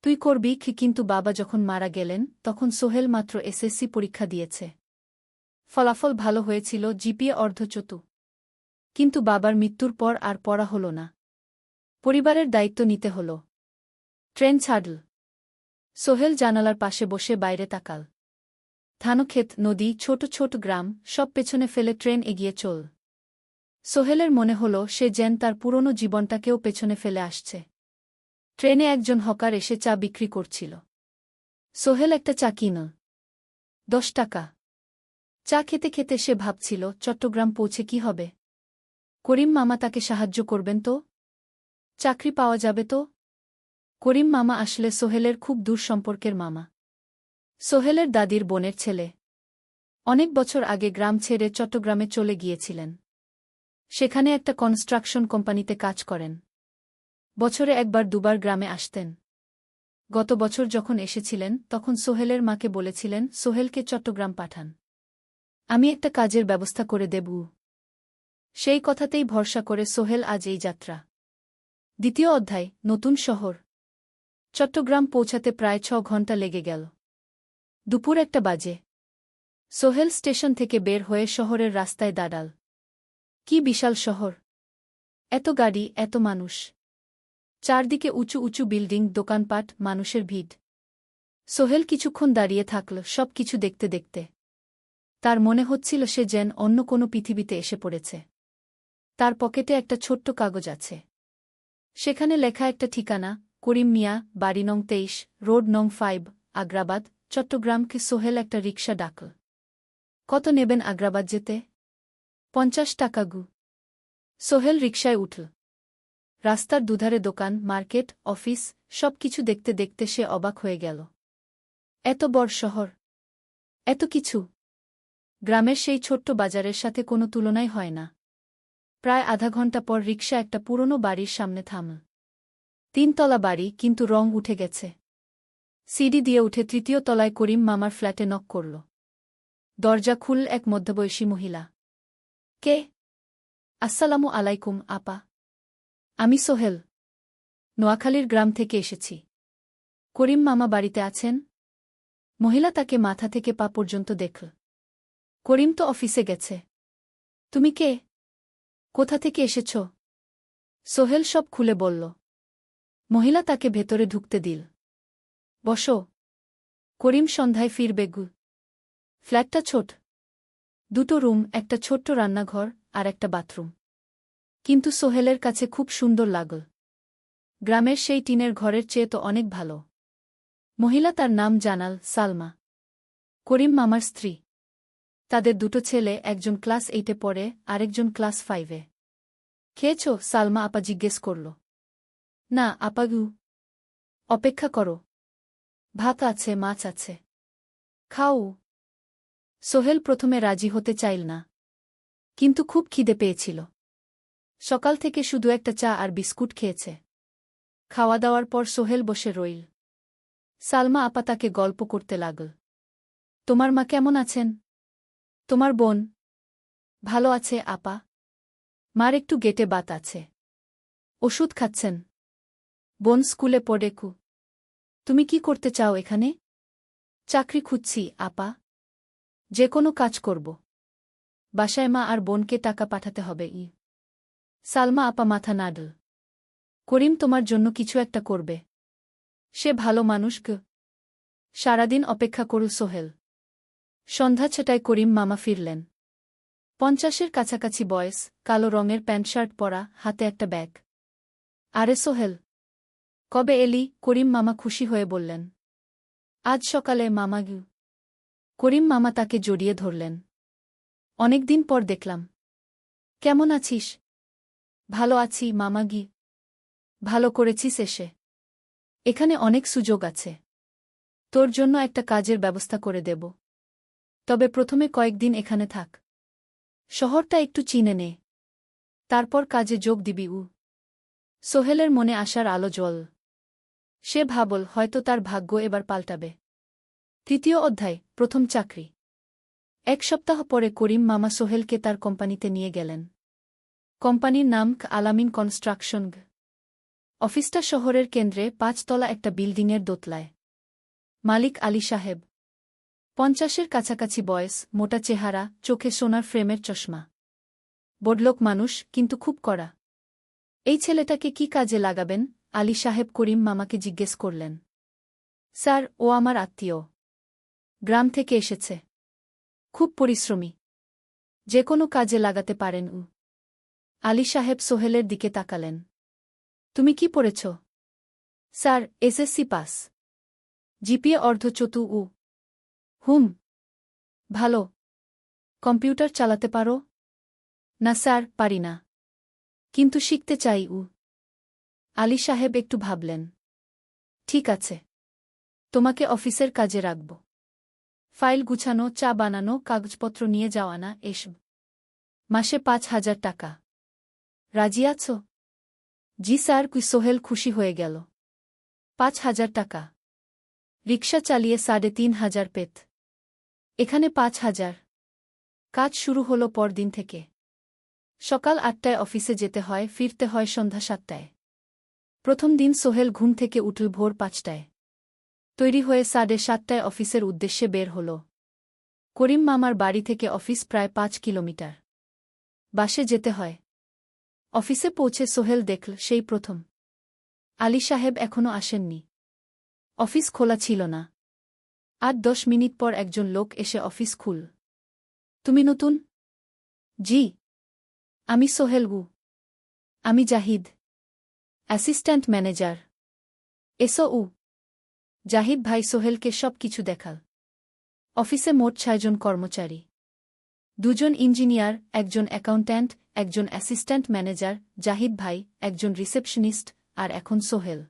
তুই করবি। কিন্তু বাবা যখন মারা গেলেন তখন সোহেল মাত্র এসএসসি পরীক্ষা দিয়েছে। ফলাফল ভালো হয়েছিল, জিপিএ অর্ধচতু। কিন্তু বাবার মৃত্যুর পর আর পড়া হল না। পরিবারের দায়িত্ব নিতে হল। ট্রেন ছাড়ল। সোহেল জানালার পাশে বসে বাইরে তাকাল। ধানক্ষেত, নদী, ছোট ছোট গ্রাম, সব পেছনে ফেলে ট্রেন এগিয়ে চল। সোহেলের মনে হল সে যেন তার পুরনো জীবনটাকেও পেছনে ফেলে আসছে। ট্রেনে একজন হকার এসে চা বিক্রি করছিল। সোহেল একটা চা কিনল। ১০ টাকা। চা খেতে খেতে সে ভাবছিল, চট্টগ্রাম পৌঁছে কি হবে? করিম মামা তাকে সাহায্য করবেন তো? চাকরি পাওয়া যাবে তো? করিম মামা আসলে সোহেলের খুব দূর সম্পর্কের মামা। সোহেলের দাদির বোনের ছেলে। অনেক বছর আগে গ্রাম ছেড়ে চট্টগ্রামে চলে গিয়েছিলেন। সেখানে একটা কনস্ট্রাকশন কোম্পানিতে কাজ করেন। বছরে একবার দুবার গ্রামে আসতেন। গত বছর যখন এসেছিলেন তখন সোহেলের মাকে বলেছিলেন, সোহেলকে চট্টগ্রাম পাঠান। আমি একটা কাজের ব্যবস্থা করে দেব। সেই কথাতেই ভরসা করে সোহেল আজ এই যাত্রা। দ্বিতীয় অধ্যায়, নতুন শহর। চট্টগ্রাম পৌঁছাতে প্রায় ৬ ঘণ্টা লেগে গেল। দুপুর ১টা বাজে। সোহেল স্টেশন থেকে বের হয়ে শহরের রাস্তায় দাঁড়াল। কি বিশাল শহর! এত গাড়ি, এত মানুষ। চারদিকে উঁচু উঁচু বিল্ডিং, দোকানপাট, মানুষের ভিড়। সোহেল কিছুক্ষণ দাঁড়িয়ে থাকল সব কিছু দেখতে দেখতে। তার মনে হচ্ছিল সে যেন অন্য কোনো পৃথিবীতে এসে পড়েছে। তার পকেটে একটা ছোট্ট কাগজ আছে। সেখানে লেখা একটা ঠিকানা, করিম মিয়া, বাড়ি নং ২৩, রোড নং ৫, আগ্রাবাদ, চট্টগ্রামকে। সোহেল একটা রিকশা ডাকল। কত নেবেন আগ্রাবাদ যেতে? ৫০ টাকা গু। সোহেল রিকশায় উঠল। রাস্তার দুধারে দোকান, মার্কেট, অফিস, সব কিছু দেখতে দেখতে সে অবাক হয়ে গেল। এত বড় শহর! এত কিছু! গ্রামের সেই ছোট্ট বাজারের সাথে কোনো তুলনাই হয় না। প্রায় আধা ঘণ্টা পর রিকশা একটা পুরনো বাড়ির সামনে থামল। ৩ তলা বাড়ি, কিন্তু রং উঠে গেছে। সিঁড়ি দিয়ে উঠে ৩য় তলায় করিম মামার ফ্ল্যাটে নক করল। দরজা খুলল এক মধ্যবয়সী মহিলা। কে? আসসালামু আলাইকুম আপা। আমি সোহেল। নোয়াখালীর গ্রাম থেকে এসেছি। করিম মামা বাড়িতে আছেন? মহিলা তাকে মাথা থেকে পা পর্যন্ত দেখল। করিম তো অফিসে গেছে। তুমি কে? কোথা থেকে এসেছ? সোহেল সব খুলে বলল। মহিলা তাকে ভেতরে ঢুকতে দিল। বসো। করিম সন্ধ্যায় ফিরবে গু। ফ্ল্যাটটা ছোট। ২টো রুম, একটা ছোট্ট রান্নাঘর, আর একটা বাথরুম। কিন্তু সোহেলের কাছে খুব সুন্দর লাগল। গ্রামের সেই টিনের ঘরের চেয়ে তো অনেক ভালো। মহিলা তার নাম জানাল, সালমা। করিম মামার স্ত্রী। তাদের ২টো ছেলে, একজন ক্লাস 8-এ পড়ে, আরেকজন ক্লাস 5-এ। খেয়েছ? সালমা আপা জিজ্ঞেস করল। না আপা গু। অপেক্ষা করো। ভাত আছে, মাছ আছে। খাও। সোহেল প্রথমে রাজি হতে চাইল না। কিন্তু খুব খিদে পেয়েছিল। সকাল থেকে শুধু একটা চা আর বিস্কুট খেয়েছে। খাওয়া দাওয়ার পর সোহেল বসে রইল। সালমা আপা তাকে গল্প করতে লাগল। তোমার মা কেমন আছেন? তোমার বোন? ভালো আছে আপা। মার একটু গেটে বাত আছে। ওষুধ খাচ্ছেন। বোন স্কুলে পড়ে। তুমি কি করতে চাও এখানে? চাকরি খুঁজছি আপা। যে কোনো কাজ করব। বাসায় মা আর বোনকে টাকা পাঠাতে হবে। সালমা আপা মাথা নাড়ল। করিম তোমার জন্য কিছু একটা করবে। সে ভালো মানুষ গ। সারাদিন অপেক্ষা করল সোহেল। সন্ধ্যা 6টায় করিম মামা ফিরলেন। 50-এর কাছাকাছি বয়স, কালো রঙের প্যান্ট শার্ট পরা, হাতে একটা ব্যাগ। আরে সোহেল, কবে এলি? করিম মামা খুশি হয়ে বললেন। আজ সকালে মামা গু। করিম মামা তাকে জড়িয়ে ধরলেন। অনেকদিন পর দেখলাম। কেমন আছিস? ভালো আছি মামা গি। ভালো করেছিস এসে। এখানে অনেক সুযোগ আছে। তোর জন্য একটা কাজের ব্যবস্থা করে দেব। তবে প্রথমে কয়েকদিন এখানে থাক। শহরটা একটু চিনে নে। তারপর কাজে যোগ দিবি। সোহেলের মনে আসার আলো জ্বল। সে ভাবল হয়তো তার ভাগ্য এবার পাল্টাবে। 3য় অধ্যায়, প্রথম চাকরি। 1 সপ্তাহ পরে করিম মামা সোহেলকে তার কোম্পানিতে নিয়ে গেলেন। কোম্পানির নাম আলামিন কনস্ট্রাকশন। অফিসটা শহরের কেন্দ্রে 5 তলা একটা বিল্ডিংয়ের দোতলায়। মালিক আলী সাহেব। 50-এর কাছাকাছি বয়স, মোটা চেহারা, চোখে সোনার ফ্রেমের চশমা। বড়লোক মানুষ, কিন্তু খুব কড়া। এই ছেলেটাকে কি কাজে লাগাবেন? আলী সাহেব করিম মামাকে জিজ্ঞেস করলেন। স্যার, ও আমার আত্মীয়। গ্রাম থেকে এসেছে। খুব পরিশ্রমী। যে কোনো কাজে লাগাতে পারেন। আলী সাহেব সোহেলের দিকে তাকালেন। তুমি কি পড়েছ? Sir, SSC pass. জিপিএ অর্ধচতু। হুম। ভালো। কম্পিউটার চালাতে পারো? না স্যার, পারি না। কিন্তু শিখতে চাই। আলী সাহেব একটু ভাবলেন। ঠিক আছে। তোমাকে অফিসের কাজে রাখব। ফাইল গুছানো, চা বানানো, কাগজপত্র নিয়ে যাওয়া, না এসব। মাসে 5,000 টাকা। রাজি আছো? জি স্যার। সোহেল খুশি হয়ে গেল। 5,000 টাকা। রিকশা চালিয়ে 3,500 পেত। এখানে 5,000। কাজ শুরু হলো পরদিন থেকে। সকাল 8টায় অফিসে যেতে হয়, ফিরতে হয় সন্ধ্যা 7টায়। প্রথম দিন সোহেল ঘুম থেকে উঠল ভোর 5টায়। তৈরি হয়ে 7:30টায় অফিসের উদ্দেশ্যে বের হল। করিম মামার বাড়ি থেকে অফিস প্রায় 5 কিলোমিটার। বাসে যেতে হয়। অফিসে পৌঁছে সোহেল দেখল সেই প্রথম আলী সাহেব এখনো আসেননি। অফিস খোলা ছিল না। 8-10 মিনিট পর একজন লোক এসে অফিস খুল। তুমি নতুন? জি। আমি সোহেল। আমি জাহিদ, অ্যাসিস্ট্যান্ট ম্যানেজার। এসো। জাহিদ ভাই সোহেলকে সব কিছু দেখাল। অফিসে মোট 6 জন কর্মচারী। 2 জন ইঞ্জিনিয়ার, একজন অ্যাকাউন্ট্যান্ট, একজন অ্যাসিস্ট্যান্ট ম্যানেজার, জাহিদ ভাই, একজন রিসেপশনিস্ট, আর এখন সোহেল।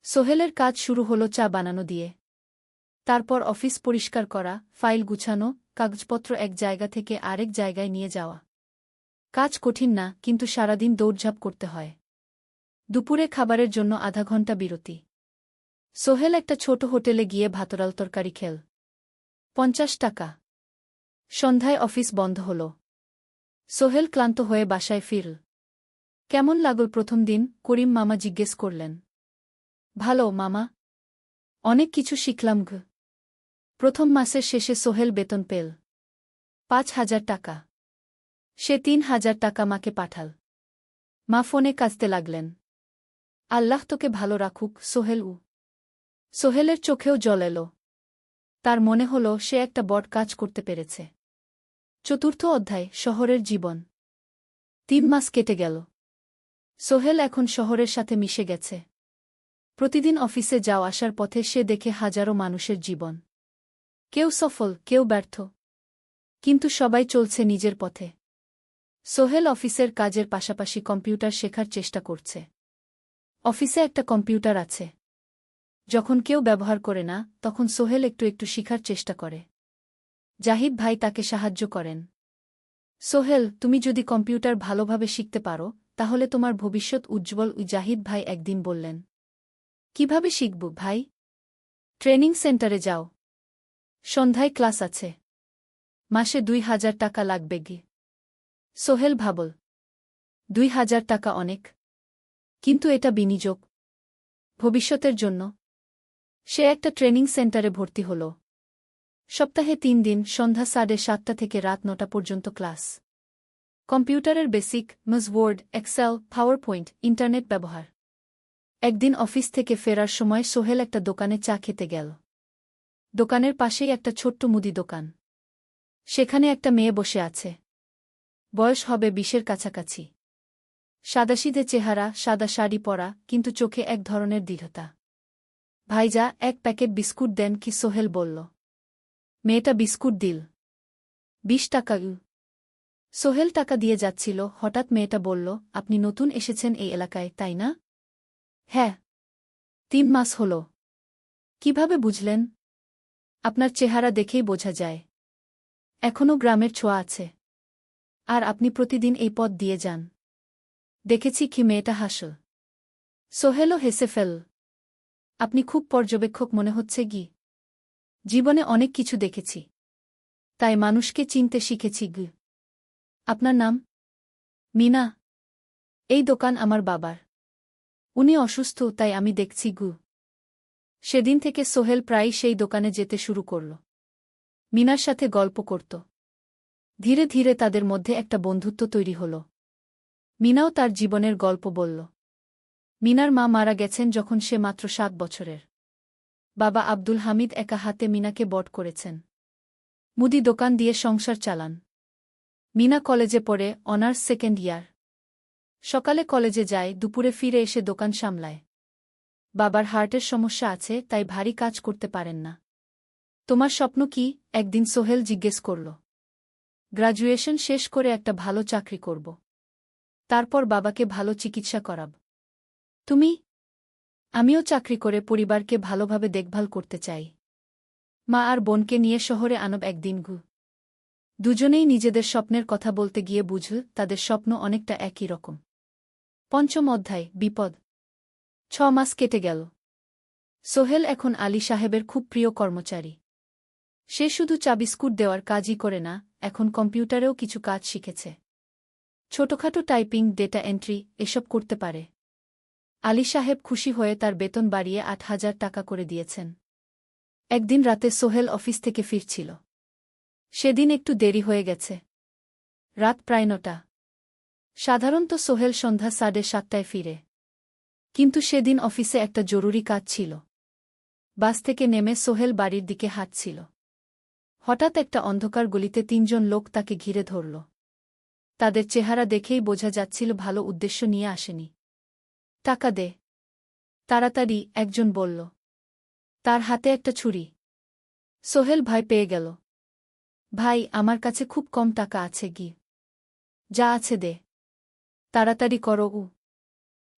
সোহেলের কাজ শুরু হলো চা বানানো দিয়ে। তারপর অফিস পরিষ্কার করা, ফাইল গুছানো, কাগজপত্র এক জায়গা থেকে আরেক জায়গায় নিয়ে যাওয়া। কাজ কঠিন না, কিন্তু সারাদিন দৌড়ঝাঁপ করতে হয়। দুপুরে খাবারের জন্য আধা ঘন্টা বিরতি। সোহেল একটা ছোট হোটেলে গিয়ে ভাতরাল তরকারি খেল। 50 টাকা। সন্ধ্যায় অফিস বন্ধ হল। সোহেল ক্লান্ত হয়ে বাসায় ফিরল। কেমন লাগল প্রথম দিন? করিম মামা জিজ্ঞেস করলেন। ভালো মামা। অনেক কিছু শিখলাম। প্রথম মাসের শেষে সোহেল বেতন পেল 5,000 টাকা। সে 3,000 টাকা মাকে পাঠাল। মা ফোনে কাঁদতে লাগলেন। আল্লাহ তোকে ভালো রাখুক সোহেল। সোহেলের চোখেও জল এল। তার মনে হল সে একটা বড় কাজ করতে পেরেছে। 4র্থ অধ্যায়, শহরের জীবন। 3 মাস কেটে গেল। সোহেল এখন শহরের সাথে মিশে গেছে। প্রতিদিন অফিসে যাও আসার পথে সে দেখে হাজারো মানুষের জীবন। কেউ সফল, কেউ ব্যর্থ। কিন্তু সবাই চলছে নিজের পথে। সোহেল অফিসের কাজের পাশাপাশি কম্পিউটার শেখার চেষ্টা করছে। অফিসে একটা কম্পিউটার আছে। যখন কেউ ব্যবহার করে না, তখন সোহেল একটু একটু শিখার চেষ্টা করে। জাহিদ ভাই তাকে সাহায্য করেন। সোহেল, তুমি যদি কম্পিউটার ভালোভাবে শিখতে পারো তাহলে তোমার ভবিষ্যৎ উজ্জ্বল। জাহিদ ভাই একদিন বললেন। কিভাবে শিখব ভাই? ট্রেনিং সেন্টারে যাও। সন্ধ্যায় ক্লাস আছে। মাসে ২,০০০ টাকা লাগবে গে। সোহেল ভাবল, ২,০০০ টাকা অনেক, কিন্তু এটা বিনিয়োগ, ভবিষ্যতের জন্য। সে একটা ট্রেনিং সেন্টারে ভর্তি হল। সপ্তাহে ৩ দিন, সন্ধ্যা ৭:৩০ থেকে রাত ৯টা পর্যন্ত ক্লাস। কম্পিউটারের basic, MS Word, Excel, PowerPoint, internet ব্যবহার। একদিন অফিস থেকে ফেরার সময় সোহেল একটা দোকানে চা খেতে গেল। দোকানের পাশেই একটা ছোট্ট মুদি দোকান। সেখানে একটা মেয়ে বসে আছে। বয়স হবে ২০-এর কাছাকাছি। সাদাসিধে চেহারা, সাদা শাড়ি পরা, কিন্তু চোখে এক ধরনের দৃঢ়তা। ভাইজা, এক প্যাকেট বিস্কুট দেন কি? সোহেল বলল। মেয়েটা বিস্কুট দিল। ২০ টাকা। সোহেল টাকা দিয়ে যাচ্ছিল, হঠাৎ মেয়েটা বলল, আপনি নতুন এসেছেন এই এলাকায়, তাই না? হ্যাঁ। ৩ মাস হল। কিভাবে বুঝলেন? আপনার চেহারা দেখেই বোঝা যায়। এখনও গ্রামের ছোঁয়া আছে। আর আপনি প্রতিদিন এই পথ দিয়ে যান। দেখেছি কি? মেয়েটা হাসল। সোহেলও হেসে ফেল। আপনি খুব পর্যবেক্ষক মনে হচ্ছে গি। জীবনে অনেক কিছু দেখেছি, তাই মানুষকে চিনতে শিখেছি গি। আপনার নাম? মিনা। এই দোকান আমার বাবার। উনি অসুস্থ, তাই আমি দেখছি গু। সেদিন থেকে সোহেল প্রায়ই সেই দোকানে যেতে শুরু করল। মিনার সাথে গল্প করত। ধীরে ধীরে তাদের মধ্যে একটা বন্ধুত্ব তৈরি হল। মিনাও তার জীবনের গল্প বলল। মিনার মা মারা গেছেন যখন সে মাত্র ৭ বছরের। বাবা আব্দুল হামিদ একা হাতে মিনাকে বড় করেছেন। মুদি দোকান দিয়ে সংসার চালান। মিনা কলেজে পড়ে, অনার্স সেকেন্ড ইয়ার। সকালে কলেজে যায়, দুপুরে ফিরে এসে দোকান সামলায়। বাবার হার্টের সমস্যা আছে, তাই ভারী কাজ করতে পারেন না। তোমার স্বপ্ন কি? একদিন সোহেল জিজ্ঞেস করল। গ্র্যাজুয়েশন শেষ করে একটা ভালো চাকরি করব। তারপর বাবাকে ভালো চিকিৎসা করাব। তুমি? আমিও চাকরি করে পরিবারকে ভালোভাবে দেখভাল করতে চাই। মা আর বোনকে নিয়ে শহরে আনব একদিন গু। দুজনেই নিজেদের স্বপ্নের কথা বলতে গিয়ে বুঝল তাদের স্বপ্ন অনেকটা একই রকম। ৫ম অধ্যায়, বিপদ। ৬ মাস কেটে গেল। সোহেল এখন আলী সাহেবের খুব প্রিয় কর্মচারী। সে শুধু চা বিস্কুট দেওয়ার কাজই করে না, এখন কম্পিউটারেও কিছু কাজ শিখেছে। ছোটখাটো টাইপিং, ডেটা এন্ট্রি এসব করতে পারে। আলী সাহেব খুশি হয়ে তার বেতন বাড়িয়ে ৮,০০০ টাকা করে দিয়েছেন। একদিন রাতে সোহেল অফিস থেকে ফিরছিল। সেদিন একটু দেরি হয়ে গেছে। রাত প্রায় ৯টা। সাধারণত সোহেল সন্ধ্যা ৭:৩০টায় ফিরে। কিন্তু সেদিন অফিসে একটা জরুরি কাজ ছিল। বাস থেকে নেমে সোহেল বাড়ির দিকে হাঁটছিল। হঠাৎ একটা অন্ধকার গলিতে ৩ জন লোক তাকে ঘিরে ধরল। তাদের চেহারা দেখেই বোঝা যাচ্ছিল ভালো উদ্দেশ্য নিয়ে আসেনি। টাকা দে তাড়াতাড়ি, একজন বলল। তার হাতে একটা ছুরি। সোহেল ভয় পেয়ে গেল। ভাই, আমার কাছে খুব কম টাকা আছে গি। যা আছে দে। তাড়াতাড়ি করো।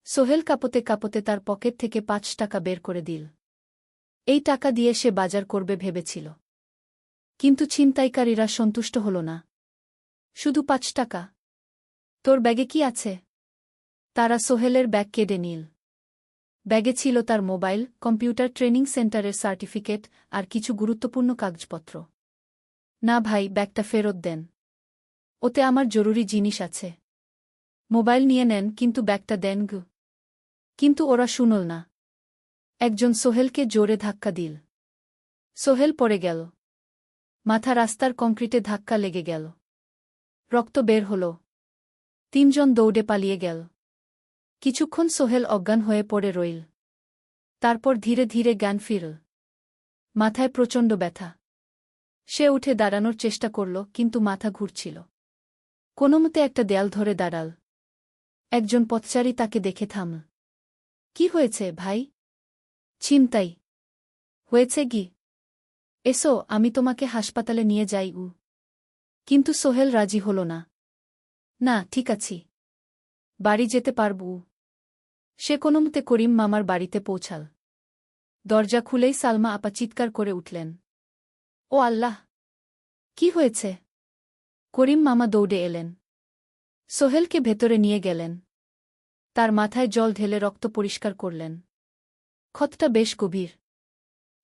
সোহেল কাঁপতে কাঁপতে তার পকেট থেকে ৫ টাকা বের করে দিল। এই টাকা দিয়ে সে বাজার করবে ভেবেছিল। কিন্তু ছিনতাইকারীরা সন্তুষ্ট হল না। শুধু ৫ টাকা? তোর ব্যাগে কি আছে? তারা সোহেলের ব্যাগ কেড়ে নিল। ব্যাগে ছিল তার মোবাইল, কম্পিউটার ট্রেনিং সেন্টারের সার্টিফিকেট আর কিছু গুরুত্বপূর্ণ কাগজপত্র। না ভাই, ব্যাগটা ফেরত দেন। ওতে আমার জরুরি জিনিস আছে। মোবাইল নিয়ে নেন, কিন্তু ব্যাগটা দেন গু। কিন্তু ওরা শুনল না। একজন সোহেলকে জোরে ধাক্কা দিল। সোহেল পড়ে গেল। মাথা রাস্তার কংক্রিটে ধাক্কা লেগে গেল। রক্ত বের হল। ৩ জন দৌড়ে পালিয়ে গেল। কিছুক্ষণ সোহেল অজ্ঞান হয়ে পড়ে রইল। তারপর ধীরে ধীরে জ্ঞান ফিরল। মাথায় প্রচণ্ড ব্যথা। সে উঠে দাঁড়ানোর চেষ্টা করল, কিন্তু মাথা ঘুরছিল। কোনোমতে একটা দেয়াল ধরে দাঁড়াল। একজন পথচারী তাকে দেখে থামল। কি হয়েছে ভাই? ছিনতাই হয়েছে গি। এসো, আমি তোমাকে হাসপাতালে নিয়ে যাই। কিন্তু সোহেল রাজি হল না। না, ঠিক আছি, বাড়ি যেতে পারব। সে কোনোমতে করিম মামার বাড়িতে পৌঁছাল। দরজা খুলেই সালমা আপা চিৎকার করে উঠলেন। ও আল্লাহ! কি হয়েছে? করিম মামা দৌড়ে এলেন। সোহেলকে ভেতরে নিয়ে গেলেন। তার মাথায় জল ঢেলে রক্ত পরিষ্কার করলেন। ক্ষতটা বেশ গভীর।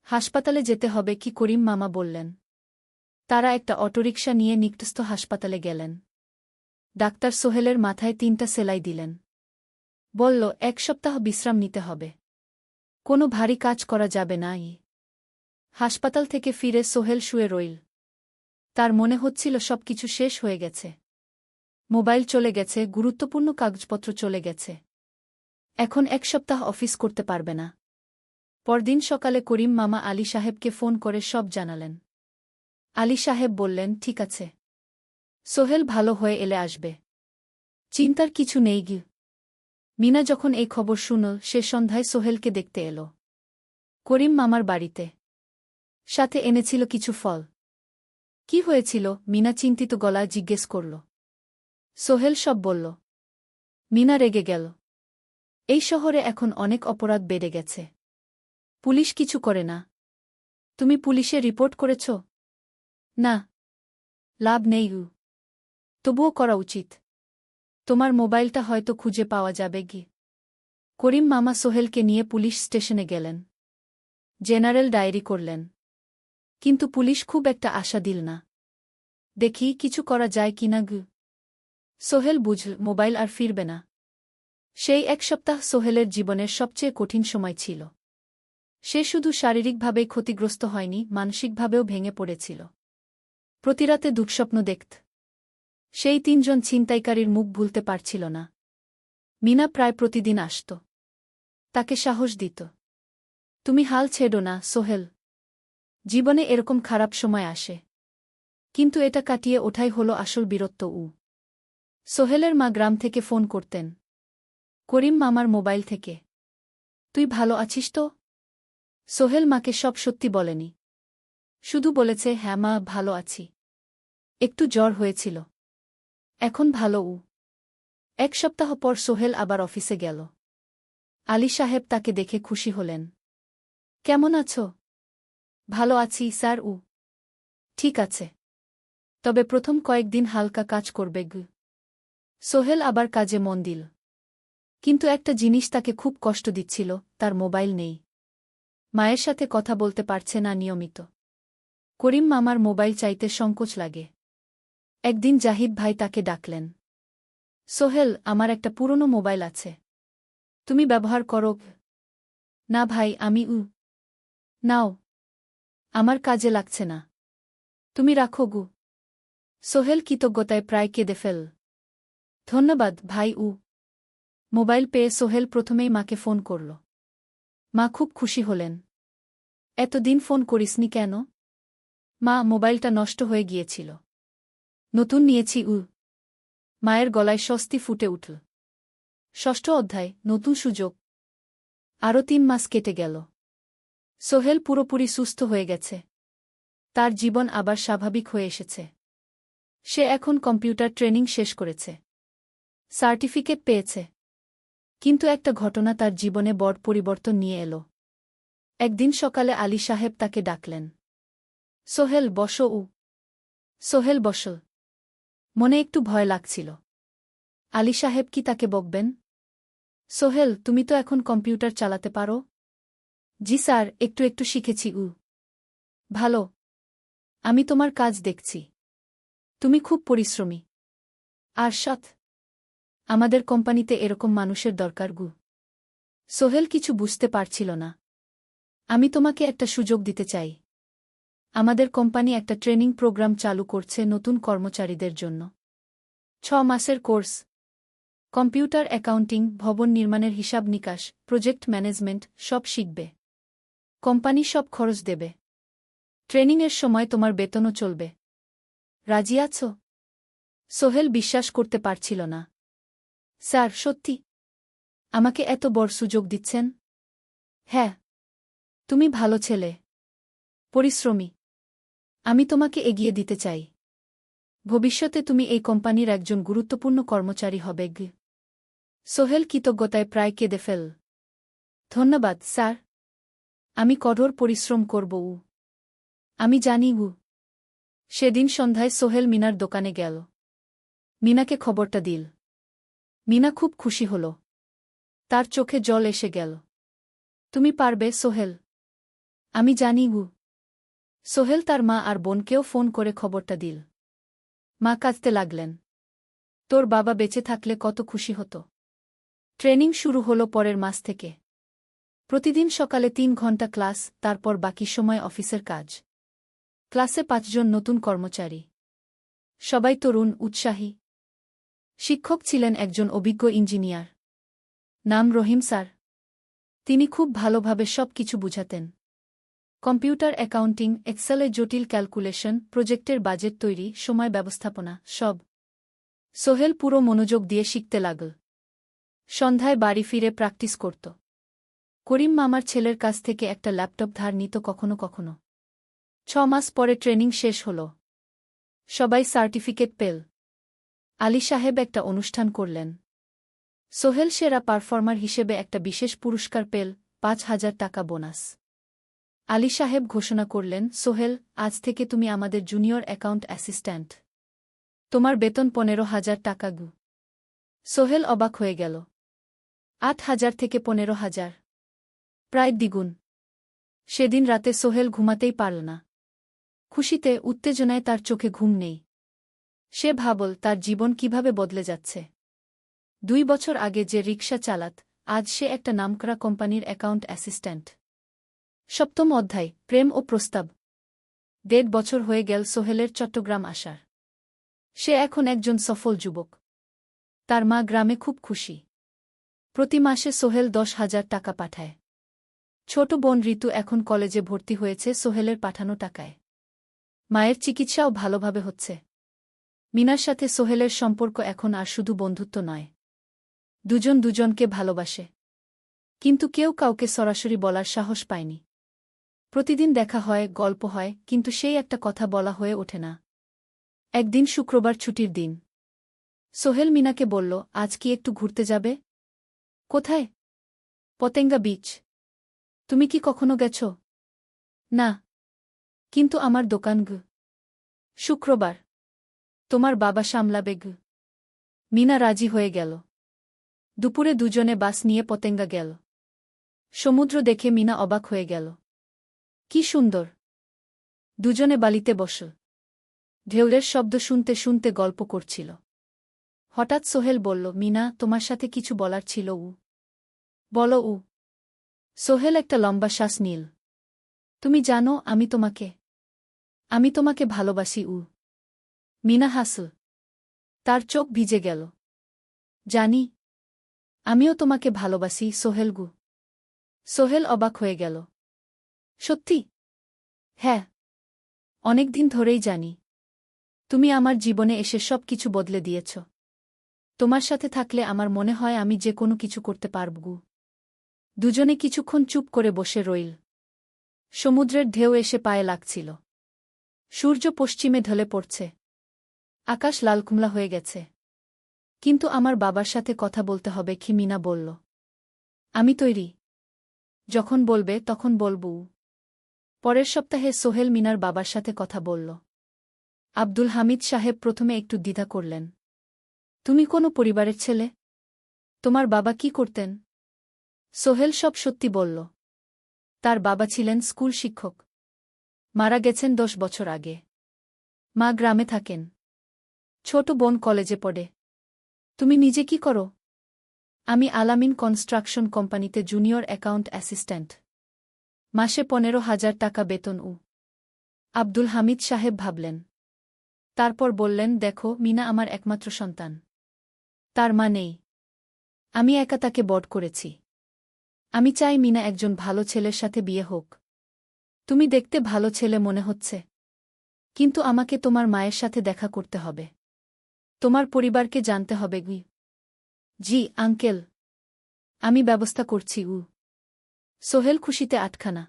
হাসপাতালে যেতে হবে কি করিম মামা বললেন। তারা একটা অটোরিকশা নিয়ে নিকটস্থ হাসপাতালে গেলেন। ডাক্তার সোহেলের মাথায় 3টা সেলাই দিলেন। বলল 1 সপ্তাহ বিশ্রাম নিতে হবে। কোনো ভারী কাজ করা যাবে না। হাসপাতাল থেকে ফিরে সোহেল শুয়ে রইল। তার মনে হচ্ছিল সবকিছু শেষ হয়ে গেছে। মোবাইল চলে গেছে, গুরুত্বপূর্ণ কাগজপত্র চলে গেছে। এখন 1 সপ্তাহ অফিস করতে পারবে না। পরদিন সকালে করিম মামা আলী সাহেবকে ফোন করে সব জানালেন। আলী সাহেব বললেন, ঠিক আছে, সোহেল ভালো হয়ে এলে আসবে, চিন্তার কিছু নেই গি। মিনা যখন এই খবর শুনল, সে সন্ধ্যায় সোহেলকে দেখতে এলো করিম মামার বাড়িতে। সাথে এনেছিল কিছু ফল। কি হয়েছিল? মিনা চিন্তিত গলায় জিজ্ঞেস করল। সোহেল সব বলল। মিনা রেগে গেল। এই শহরে এখন অনেক অপরাধ বেড়ে গেছে। পুলিশ কিছু করে না। তুমি পুলিশে রিপোর্ট করেছ? না। লাভ নেই। তবুও করা উচিত। তোমার মোবাইলটা হয়তো খুঁজে পাওয়া যাবে গি। করিম মামা সোহেলকে নিয়ে পুলিশ স্টেশনে গেলেন। জেনারেল ডায়েরি করলেন। কিন্তু পুলিশ খুব একটা আশা দিল না। দেখি কিছু করা যায় কিনা গু। সোহেল বুঝল মোবাইল আর ফিরবে না। সেই 1 সপ্তাহ সোহেলের জীবনের সবচেয়ে কঠিন সময় ছিল। সে শুধু শারীরিকভাবেই ক্ষতিগ্রস্ত হয়নি, মানসিকভাবেও ভেঙে পড়েছিল। প্রতিরাতে দুঃস্বপ্ন দেখত। সেই 3 জন ছিনতাইকারীর মুখ ভুলতে পারছিল না। মিনা প্রায় প্রতিদিন আসত। তাকে সাহস দিত। তুমি হাল ছেড়ো না সোহেল। জীবনে এরকম খারাপ সময় আসে। কিন্তু এটা কাটিয়ে ওঠাই হলো আসল বীরত্ব। সোহেলের মা গ্রাম থেকে ফোন করতেন। করিম মামার মোবাইল থেকে। তুই ভালো আছিস তো? সোহেল মাকে সব সত্যি বলেনি। শুধু বলেছে, হ্যাঁ মা, ভালো আছি। একটু জ্বর হয়েছিল। এখন ভালো। 1 সপ্তাহ পর সোহেল আবার অফিসে গেল। আলী সাহেব তাকে দেখে খুশি হলেন। কেমন আছো? ভালো আছি স্যার। ঠিক আছে। তবে প্রথম কয়েকদিন হালকা কাজ করবে গু। সোহেল আবার কাজে মন দিল। কিন্তু একটা জিনিস তাকে খুব কষ্ট দিচ্ছিল, তার মোবাইল নেই। মায়ের সাথে কথা বলতে পারছে না নিয়মিত। করিম মামার মোবাইল চাইতে সংকোচ লাগে। একদিন জাহিদ ভাই তাকে ডাকলেন। সোহেল, আমার একটা পুরনো মোবাইল আছে। তুমি ব্যবহার করো? না ভাই, আমি নাও। আমার কাজে লাগছে না। তুমি রাখো গু। সোহেল কৃতজ্ঞতায় প্রায় কেঁদে ফেল। ধন্যবাদ ভাই। মোবাইল পেয়ে সোহেল প্রথমেই মাকে ফোন করল। মা খুব খুশি হলেন। এতদিন ফোন করিসনি কেন? মা, মোবাইলটা নষ্ট হয়ে গিয়েছিল। নতুন নিয়েছি। মায়ের গলায় স্বস্তি ফুটে উঠল। 6ষ্ঠ অধ্যায়, নতুন সুযোগ। আরও 3 মাস কেটে গেল। সোহেল পুরোপুরি সুস্থ হয়ে গেছে। তার জীবন আবার স্বাভাবিক হয়ে এসেছে। সে এখন কম্পিউটার ট্রেনিং শেষ করেছে। সার্টিফিকেট পেয়েছে। কিন্তু একটা ঘটনা তার জীবনে বড় পরিবর্তন নিয়ে এলো। একদিন সকালে আলী সাহেব তাকে ডাকলেন। সোহেল, বসো। সোহেল বসল। মনে একটু ভয় লাগছিল। আলী সাহেব কি তাকে বকবেন? সোহেল, তুমি তো এখন কম্পিউটার চালাতে পারো? জি স্যার, একটু একটু শিখেছি। ভালো। আমি তোমার কাজ দেখছি। তুমি খুব পরিশ্রমী। আর সৎ। আমাদের কোম্পানিতে এরকম মানুষের দরকার গু। সোহেল কিছু বুঝতে পারছিল না। আমি তোমাকে একটা সুযোগ দিতে চাই। আমাদের কোম্পানি একটা ট্রেনিং প্রোগ্রাম চালু করছে নতুন কর্মচারীদের জন্য। 6 মাসের কোর্স। কম্পিউটার অ্যাকাউন্টিং, ভবন নির্মাণের হিসাব নিকাশ, প্রজেক্ট ম্যানেজমেন্ট সব শিখবে। কোম্পানি সব খরচ দেবে। ট্রেনিংয়ের সময় তোমার বেতনও চলবে। রাজি আছো? সোহেল বিশ্বাস করতে পারছিল না। স্যার, সত্যি? আমাকে এত বড় সুযোগ দিচ্ছেন? হ্যাঁ। তুমি ভালো ছেলে, পরিশ্রমী। আমি তোমাকে এগিয়ে দিতে চাই। ভবিষ্যতে তুমি এই কোম্পানির একজন গুরুত্বপূর্ণ কর্মচারী হবে। সোহেল কৃতজ্ঞতায় প্রায় কেঁদে ফেল। ধন্যবাদ স্যার। আমি কঠোর পরিশ্রম করব। আমি জানি। সেদিন সন্ধ্যায় সোহেল মিনার দোকানে গেল। মিনাকে খবরটা দিল। মিনা খুব খুশি হল। তার চোখে জল এসে গেল। তুমি পারবে সোহেল। আমি জানি গু। সোহেল তার মা আর বোনকেও ফোন করে খবরটা দিল। মা কাঁদতে লাগলেন। তোর বাবা বেঁচে থাকলে কত খুশি হতো। ট্রেনিং শুরু হলো পরের মাস থেকে। প্রতিদিন সকালে 3 ঘন্টা ক্লাস, তারপর বাকি সময় অফিসের কাজ। ক্লাসে 5 জন নতুন কর্মচারী। সবাই তরুণ, উৎসাহী। শিক্ষক ছিলেন একজন অভিজ্ঞ ইঞ্জিনিয়ার। নাম রহিম স্যার। তিনি খুব ভালোভাবে সব কিছু বুঝাতেন। কম্পিউটার অ্যাকাউন্টিং, এক্সেলে জটিল ক্যালকুলেশন, প্রজেক্টের বাজেট তৈরি, সময় ব্যবস্থাপনা, সব। সোহেল পুরো মনোযোগ দিয়ে শিখতে লাগল। সন্ধ্যায় বাড়ি ফিরে প্র্যাকটিস করত। করিম মামার ছেলের কাছ থেকে একটা ল্যাপটপ ধার নিত কখনো কখনো। 6 মাস পরে ট্রেনিং শেষ হল। সবাই সার্টিফিকেট পেল। আলী সাহেব একটা অনুষ্ঠান করলেন। সোহেল সেরা পারফর্মার হিসেবে একটা বিশেষ পুরস্কার পেল, 5,000 টাকা বোনাস। আলী সাহেব ঘোষণা করলেন, সোহেল, আজ থেকে তুমি আমাদের জুনিয়র অ্যাকাউন্ট অ্যাসিস্ট্যান্ট। তোমার বেতন 15,000 টাকা গু। সোহেল অবাক হয়ে গেল। 8,000 থেকে 15,000, প্রায় দ্বিগুণ। সেদিন রাতে সোহেল ঘুমাতেই পারল না। খুশিতে, উত্তেজনায় তার চোখে ঘুম নেই। সে ভাবল তার জীবন কিভাবে বদলে যাচ্ছে। 2 বছর আগে যে রিকশা চালাত, আজ সে একটা নামকরা কোম্পানির অ্যাকাউন্ট অ্যাসিস্ট্যান্ট। 7ম অধ্যায়, প্রেম ও প্রস্তাব। 1.5 বছর হয়ে গেল সোহেলের চট্টগ্রাম আসার। সে এখন একজন সফল যুবক। তার মা গ্রামে খুব খুশি। প্রতি মাসে সোহেল 10,000 টাকা পাঠায়। ছোট বোন ঋতু এখন কলেজে ভর্তি হয়েছে সোহেলের পাঠানো টাকায়। মায়ের চিকিৎসাও ভালোভাবে হচ্ছে। মিনার সাথে সোহেলের সম্পর্ক এখন আর শুধু বন্ধুত্ব নয়। দুজন দুজনকে ভালোবাসে। কিন্তু কেউ কাউকে সরাসরি বলার সাহস পায়নি। প্রতিদিন দেখা হয়, গল্প হয়, কিন্তু সেই একটা কথা বলা হয়ে ওঠে না। একদিন শুক্রবার ছুটির দিন। সোহেল মিনাকে বলল, আজ কি একটু ঘুরতে যাবে? কোথায়? পতেঙ্গা বিচ। তুমি কি কখনো গেছ? না। কিন্তু আমার দোকান গু। শুক্রবার। তোমার বাবা সামলাবে গু। মিনা রাজি হয়ে গেল। দুপুরে দুজনে বাস নিয়ে পতেঙ্গা গেল। সমুদ্র দেখে মিনা অবাক হয়ে গেল। কি সুন্দর! দুজনে বালিতে বসল। ঢেউয়ের শব্দ শুনতে শুনতে গল্প করছিল। হঠাৎ সোহেল বলল, মিনা, তোমার সাথে কিছু বলার ছিল। বলো। সোহেল একটা লম্বা শ্বাস নিল। তুমি জানো, আমি তোমাকে ভালোবাসি। মিনা হাসল। তার চোখ ভিজে গেল। জানি। আমিও তোমাকে ভালোবাসি সোহেল গু। সোহেল অবাক হয়ে গেল। সত্যি? হ্যাঁ। অনেকদিন ধরেই জানি। তুমি আমার জীবনে এসে সব কিছু বদলে দিয়েছ। তোমার সাথে থাকলে আমার মনে হয় আমি যে কোনো কিছু করতে পারব গু। দুজনে কিছুক্ষণ চুপ করে বসে রইল। সমুদ্রের ঢেউ এসে পায়ে লাগছিল। সূর্য পশ্চিমে ঢলে পড়ছে। আকাশ লালকুমলা হয়ে গেছে। কিন্তু আমার বাবার সাথে কথা বলতে হবে কি? মিনা বলল। আমি তৈরি। যখন বলবে তখন বলব। পরের সপ্তাহে সোহেল মিনার বাবার সাথে কথা বলল। আব্দুল হামিদ সাহেব প্রথমে একটু দ্বিধা করলেন। তুমি কোনো পরিবারের ছেলে? তোমার বাবা কি করতেন? সোহেল সব সত্যি বলল। তার বাবা ছিলেন স্কুল শিক্ষক। মারা গেছেন 10 বছর আগে। মা গ্রামে থাকেন। ছোট বোন কলেজে পড়ে। তুমি নিজে কি করো? আমি আলামিন কনস্ট্রাকশন কোম্পানিতে জুনিয়র অ্যাকাউন্ট অ্যাসিস্ট্যান্ট। মাসে 15,000 টাকা বেতন। আব্দুল হামিদ সাহেব ভাবলেন। তারপর বললেন, দেখো, মিনা আমার একমাত্র সন্তান। তার মা নেই। আমি একা তাকে বড় করেছি। আমি চাই মিনা একজন ভালো ছেলের সাথে বিয়ে হোক। তুমি দেখতে ভালো ছেলে মনে হচ্ছে। কিন্তু আমাকে তোমার মায়ের সাথে দেখা করতে হবে। তোমার পরিবারকে জানতে হবে। জি আঙ্কেল। আমি ব্যবস্থা করছি। সোহেল খুশিতে আটখানা।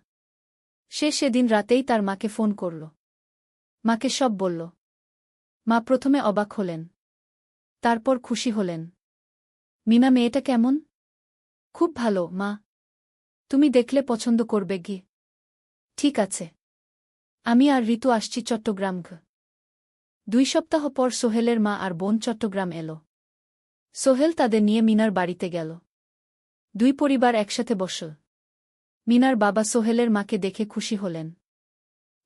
সে সেদিন রাতেই তার মাকে ফোন করল। মাকে সব বলল। মা প্রথমে অবাক হলেন। তারপর খুশি হলেন। মিনা মেয়েটা কেমন? খুব ভালো মা। তুমি দেখলে পছন্দ করবে। ঠিক আছে। আমি আর ঋতু আসছি চট্টগ্রাম। 2 সপ্তাহ পর সোহেলের মা আর বোন চট্টগ্রাম এল। সোহেল তাদের নিয়ে মিনার বাড়িতে গেল। 2 পরিবার একসাথে বসল। মিনার বাবা সোহেলের মাকে দেখে খুশি হলেন।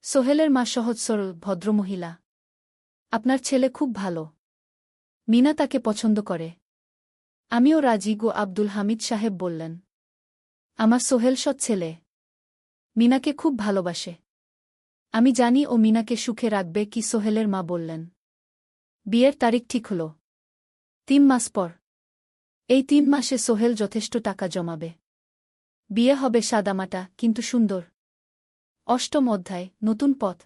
সোহেলের মা সহজ সরল ভদ্রমহিলা। আপনার ছেলে খুব ভালো। মিনা তাকে পছন্দ করে। আমিও রাজি গো, আব্দুল হামিদ সাহেব বললেন। আমার সোহেল সৎ ছেলে। মিনাকে খুব ভালোবাসে। আমি জানি ও মিনাকে সুখে রাখবে কি, সোহেলের মা বললেন। বিয়ের তারিখ ঠিক হল 3 মাস পর। এই 3 মাসে সোহেল যথেষ্ট টাকা জমাবে। বিয়ে হবে সাদামাটা কিন্তু সুন্দর। 8ম অধ্যায়, নতুন পথ।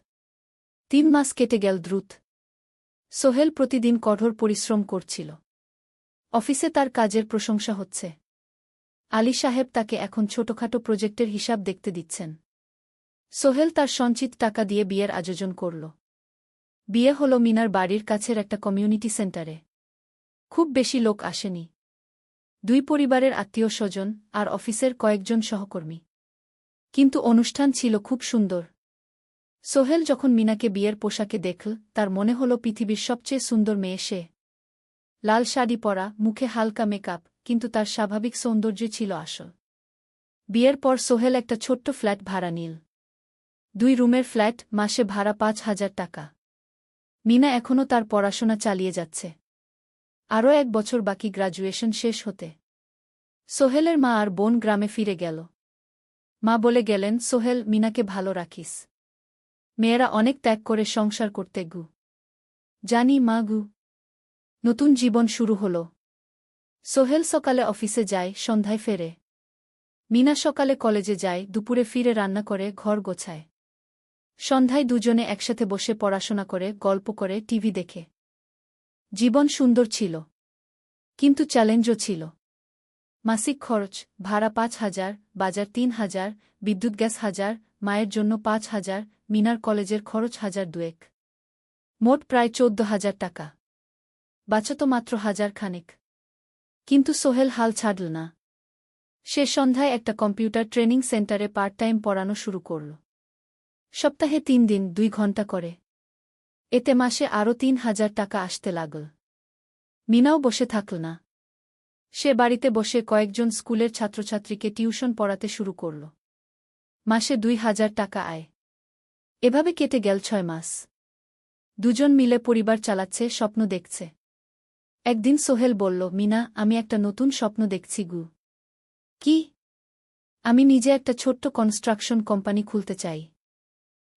3 মাস কেটে গেল দ্রুত। সোহেল প্রতিদিন কঠোর পরিশ্রম করছিল। অফিসে তার কাজের প্রশংসা হচ্ছে। আলী সাহেব তাকে এখন ছোটখাটো প্রজেক্টের হিসাব দেখতে দিচ্ছেন। সোহেল তার সঞ্চিত টাকা দিয়ে বিয়ের আয়োজন করল। বিয়ে হল মিনার বাড়ির কাছের একটা কমিউনিটি সেন্টারে। খুব বেশি লোক আসেনি। 2 পরিবারের আত্মীয় স্বজন আর অফিসের কয়েকজন সহকর্মী। কিন্তু অনুষ্ঠান ছিল খুব সুন্দর। সোহেল যখন মিনাকে বিয়ের পোশাকে দেখল, তার মনে হল পৃথিবীর সবচেয়ে সুন্দর মেয়ে সে। লাল শাড়ি পরা, মুখে হালকা মেকআপ, কিন্তু তার স্বাভাবিক সৌন্দর্য ছিল আসল। বিয়ের পর সোহেল একটা ছোট্ট ফ্ল্যাট ভাড়া নিল। 2 রুমের ফ্ল্যাট, মাসে ভাড়া 5,000 টাকা। মিনা এখনও তার পড়াশোনা চালিয়ে যাচ্ছে। আরও 1 বছর বাকি গ্র্যাজুয়েশন শেষ হতে। সোহেলের মা আর বোন গ্রামে ফিরে গেল। মা বলে গেলেন, সোহেল, মিনাকে ভালো রাখিস। মেয়েরা অনেক ত্যাগ করে সংসার করতে গু। জানি মা গু। নতুন জীবন শুরু হল। সোহেল সকালে অফিসে যায়, সন্ধ্যায় ফেরে। মিনা সকালে কলেজে যায়, দুপুরে ফিরে রান্না করে, ঘর গোছায়। সন্ধ্যায় দুজনে একসাথে বসে পড়াশোনা করে, গল্প করে, টিভি দেখে। জীবন সুন্দর ছিল। কিন্তু চ্যালেঞ্জও ছিল। মাসিক খরচ, ভাড়া 5,000, বাজার 3,000, বিদ্যুৎ গ্যাস 1,000, মায়ের জন্য 5,000, মিনার কলেজের খরচ 1,200। মোট প্রায় 14,000 টাকা। বাঁচত মাত্র 1,000 খানেক। কিন্তু সোহেল হাল ছাড়ল না। সে সন্ধ্যায় একটা কম্পিউটার ট্রেনিং সেন্টারে পার্ট টাইম পড়ানো শুরু করল। সপ্তাহে 3 দিন 2 ঘন্টা করে। এতে মাসে আরও 3,000 টাকা আসতে লাগল। মিনাও বসে থাকল না। সে বাড়িতে বসে কয়েকজন স্কুলের ছাত্রছাত্রীকে টিউশন পড়াতে শুরু করল। মাসে 2,000 টাকা আয়। এভাবে কেটে গেল 6 মাস। দুজন মিলে পরিবার চালাচ্ছে, স্বপ্ন দেখছে। একদিন সোহেল বলল, মিনা, আমি একটা নতুন স্বপ্ন দেখছি গু। কি? আমি নিজে একটা ছোট্ট কনস্ট্রাকশন কোম্পানি খুলতে চাই।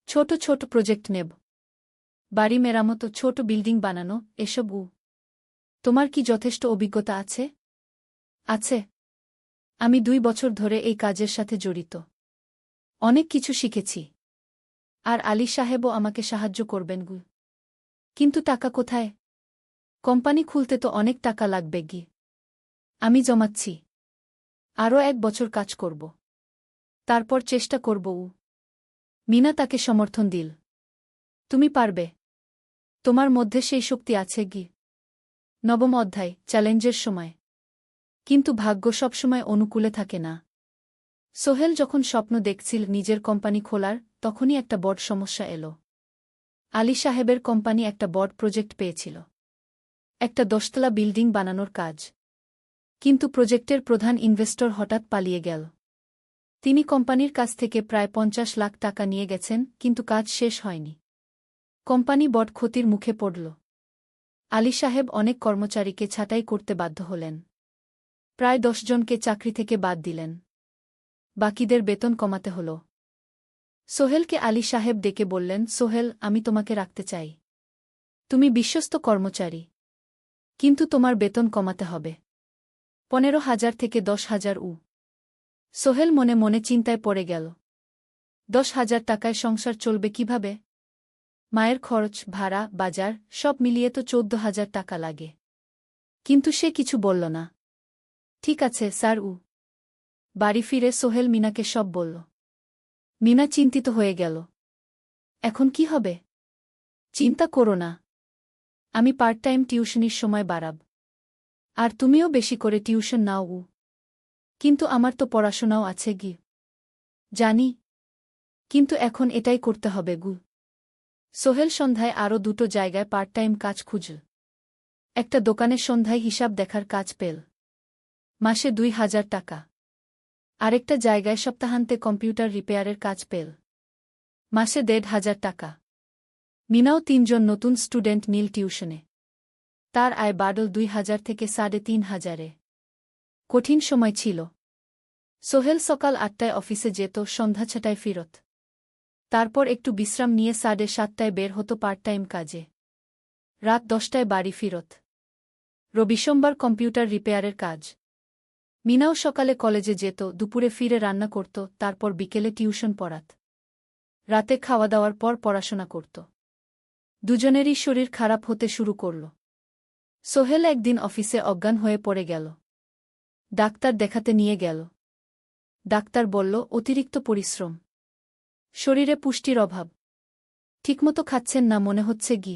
ছোট ছোট প্রজেক্ট নেব। বাড়ি মেরামত, ছোট বিল্ডিং বানানো, এসব। তোমার কি যথেষ্ট অভিজ্ঞতা আছে? আছে। আমি 2 বছর ধরে এই কাজের সাথে জড়িত। অনেক কিছু শিখেছি। আর আলী সাহেবও আমাকে সাহায্য করবেন গু। কিন্তু টাকা কোথায়? কোম্পানি খুলতে তো অনেক টাকা লাগবে গি। আমি জমাচ্ছি। আরও 1 বছর কাজ করব। তারপর চেষ্টা করব। মিনা তাকে সমর্থন দিল। তুমি পারবে। তোমার মধ্যে সেই শক্তি আছে গি। 9ম অধ্যায়, চ্যালেঞ্জের সময়। কিন্তু ভাগ্য সবসময় অনুকূলে থাকে না। সোহেল যখন স্বপ্ন দেখছিল নিজের কোম্পানি খোলার, তখনই একটা বড় সমস্যা এলো। আলী সাহেবের কোম্পানি একটা বড় প্রজেক্ট পেয়েছিল। একটা 10তলা বিল্ডিং বানানোর কাজ। কিন্তু প্রজেক্টের প্রধান ইনভেস্টর হঠাৎ পালিয়ে গেল। তিনি কোম্পানির কাছ থেকে প্রায় 50 লাখ টাকা নিয়ে গেছেন, কিন্তু কাজ শেষ হয়নি। কোম্পানি বড় ক্ষতির মুখে পড়ল। আলী সাহেব অনেক কর্মচারীকে ছাঁটাই করতে বাধ্য হলেন। প্রায় 10 জনকে চাকরি থেকে বাদ দিলেন। বাকিদের বেতন কমাতে হল। সোহেলকে আলী সাহেব ডেকে বললেন, সোহেল, আমি তোমাকে রাখতে চাই। তুমি বিশ্বস্ত কর্মচারী। কিন্তু তোমার বেতন কমাতে হবে। 15,000 থেকে 10,000। সোহেল মনে মনে চিন্তায় পড়ে গেল। 10,000 টাকায় সংসার চলবে কিভাবে? মায়ের খরচ, ভাড়া, বাজার সব মিলিয়ে তো 14,000 টাকা লাগে। কিন্তু সে কিছু বলল না। ঠিক আছে স্যার। বাড়ি ফিরে সোহেল মিনাকে সব বলল। মিনা চিন্তিত হয়ে গেল। এখন কি হবে? চিন্তা করো না। আমি পার্ট টাইম টিউশনির সময় বাড়াব। আর তুমিও বেশি করে টিউশন নাও। কিন্তু আমার তো পড়াশোনাও আছে গি। জানি। কিন্তু এখন এটাই করতে হবে গু। সোহেল সন্ধ্যায় আরও দুটো জায়গায় পার্ট টাইম কাজ খুঁজল। একটা দোকানের সন্ধ্যায় হিসাব দেখার কাজ পেল, মাসে ২,০০০ টাকা। আরেকটা জায়গায় সপ্তাহান্তে কম্পিউটার রিপেয়ারের কাজ পেল, মাসে ১,৫০০ টাকা। মিনাও ৩ জন নতুন স্টুডেন্ট নীল টিউশনে। তার আয় বাড়ল ২,০০০ থেকে ৩,৫০০-এ। কঠিন সময় ছিল। সোহেল সকাল ৮টায় অফিসে যেত, সন্ধ্যা ৬টায় ফিরত। তারপর একটু বিশ্রাম নিয়ে ৭:৩০টায় বের হতো পার্ট টাইম কাজে। রাত ১০টায় বাড়ি ফিরত। রবি-সোমবার কম্পিউটার রিপেয়ারের কাজ। মিনাও সকালে কলেজে যেত, দুপুরে ফিরে রান্না করত, তারপর বিকেলে টিউশন পড়াত। রাতে খাওয়া দাওয়ার পর পড়াশোনা করত। দুজনেরই শরীর খারাপ হতে শুরু করল। সোহেল একদিন অফিসে অজ্ঞান হয়ে পড়ে গেল। ডাক্তার দেখাতে নিয়ে গেল। ডাক্তার বলল, অতিরিক্ত পরিশ্রম, শরীরে পুষ্টির অভাব, ঠিকমতো খাচ্ছেন না মনে হচ্ছে ঘি।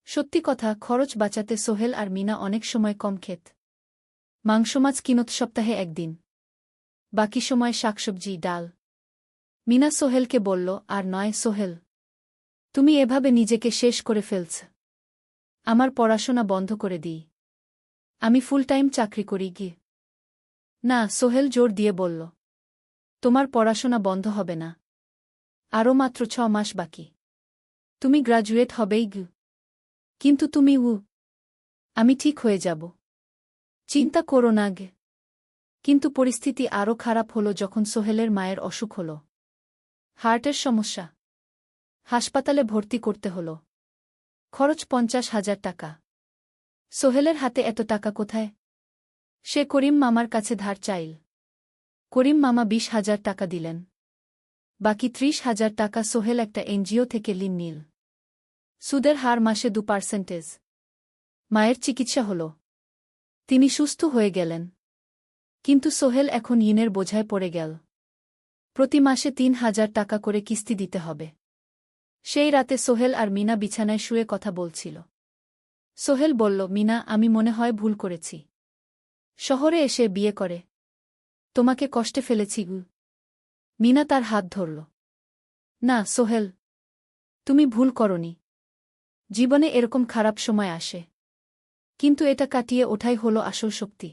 সত্যি কথা, খরচ বাঁচাতে সোহেল আর মিনা অনেক সময় কম খেত। মাংস মাছ কিনত সপ্তাহে একদিন, বাকি সময় শাকসবজি ডাল। মিনা সোহেলকে বলল, আর নয় সোহেল, তুমি এভাবে নিজেকে শেষ করে ফেলছ। আমার পড়াশোনা বন্ধ করে দিই, আমি ফুল টাইম চাকরি করি গি। না, সোহেল জোর দিয়ে বলল, তোমার পড়াশোনা বন্ধ হবে না, আরও মাত্র ৬ মাস বাকি, তুমি গ্রাজুয়েট হবেই গি। কিন্তু তুমি আমি ঠিক হয়ে যাব, চিন্তা করো না গে। কিন্তু পরিস্থিতি আরও খারাপ হলো যখন সোহেলের মায়ের অসুখ হল। হার্টের সমস্যা, হাসপাতালে ভর্তি করতে হল। খরচ ৫০,০০০ টাকা। সোহেলের হাতে এত টাকা কোথায়? সে করিম মামার কাছে ধার চাইল। করিম মামা ২০,০০০ টাকা দিলেন। বাকি ৩০,০০০ টাকা সোহেল একটা এনজিও থেকে ঋণ নিল। সুদের হার মাসে ২%। মায়ের চিকিৎসা হল, তিনি সুস্থ হয়ে গেলেন। কিন্তু সোহেল এখন ঋণের বোঝায় পড়ে গেল। প্রতি মাসে ৩,০০০ টাকা করে কিস্তি দিতে হবে। সেই রাতে সোহেল আর মিনা বিছানায় শুয়ে কথা বলছিল। সোহেল বলল, মিনা, আমি মনে হয় ভুল করেছি। শহরে এসে বিয়ে করে তোমাকে কষ্টে ফেলেছি গু। মিনা তার হাত ধরল। না সোহেল, তুমি ভুল করনি। জীবনে এরকম খারাপ সময় আসে, কিন্তু এটা কাটিয়ে ওঠাই হলো আসল শক্তি।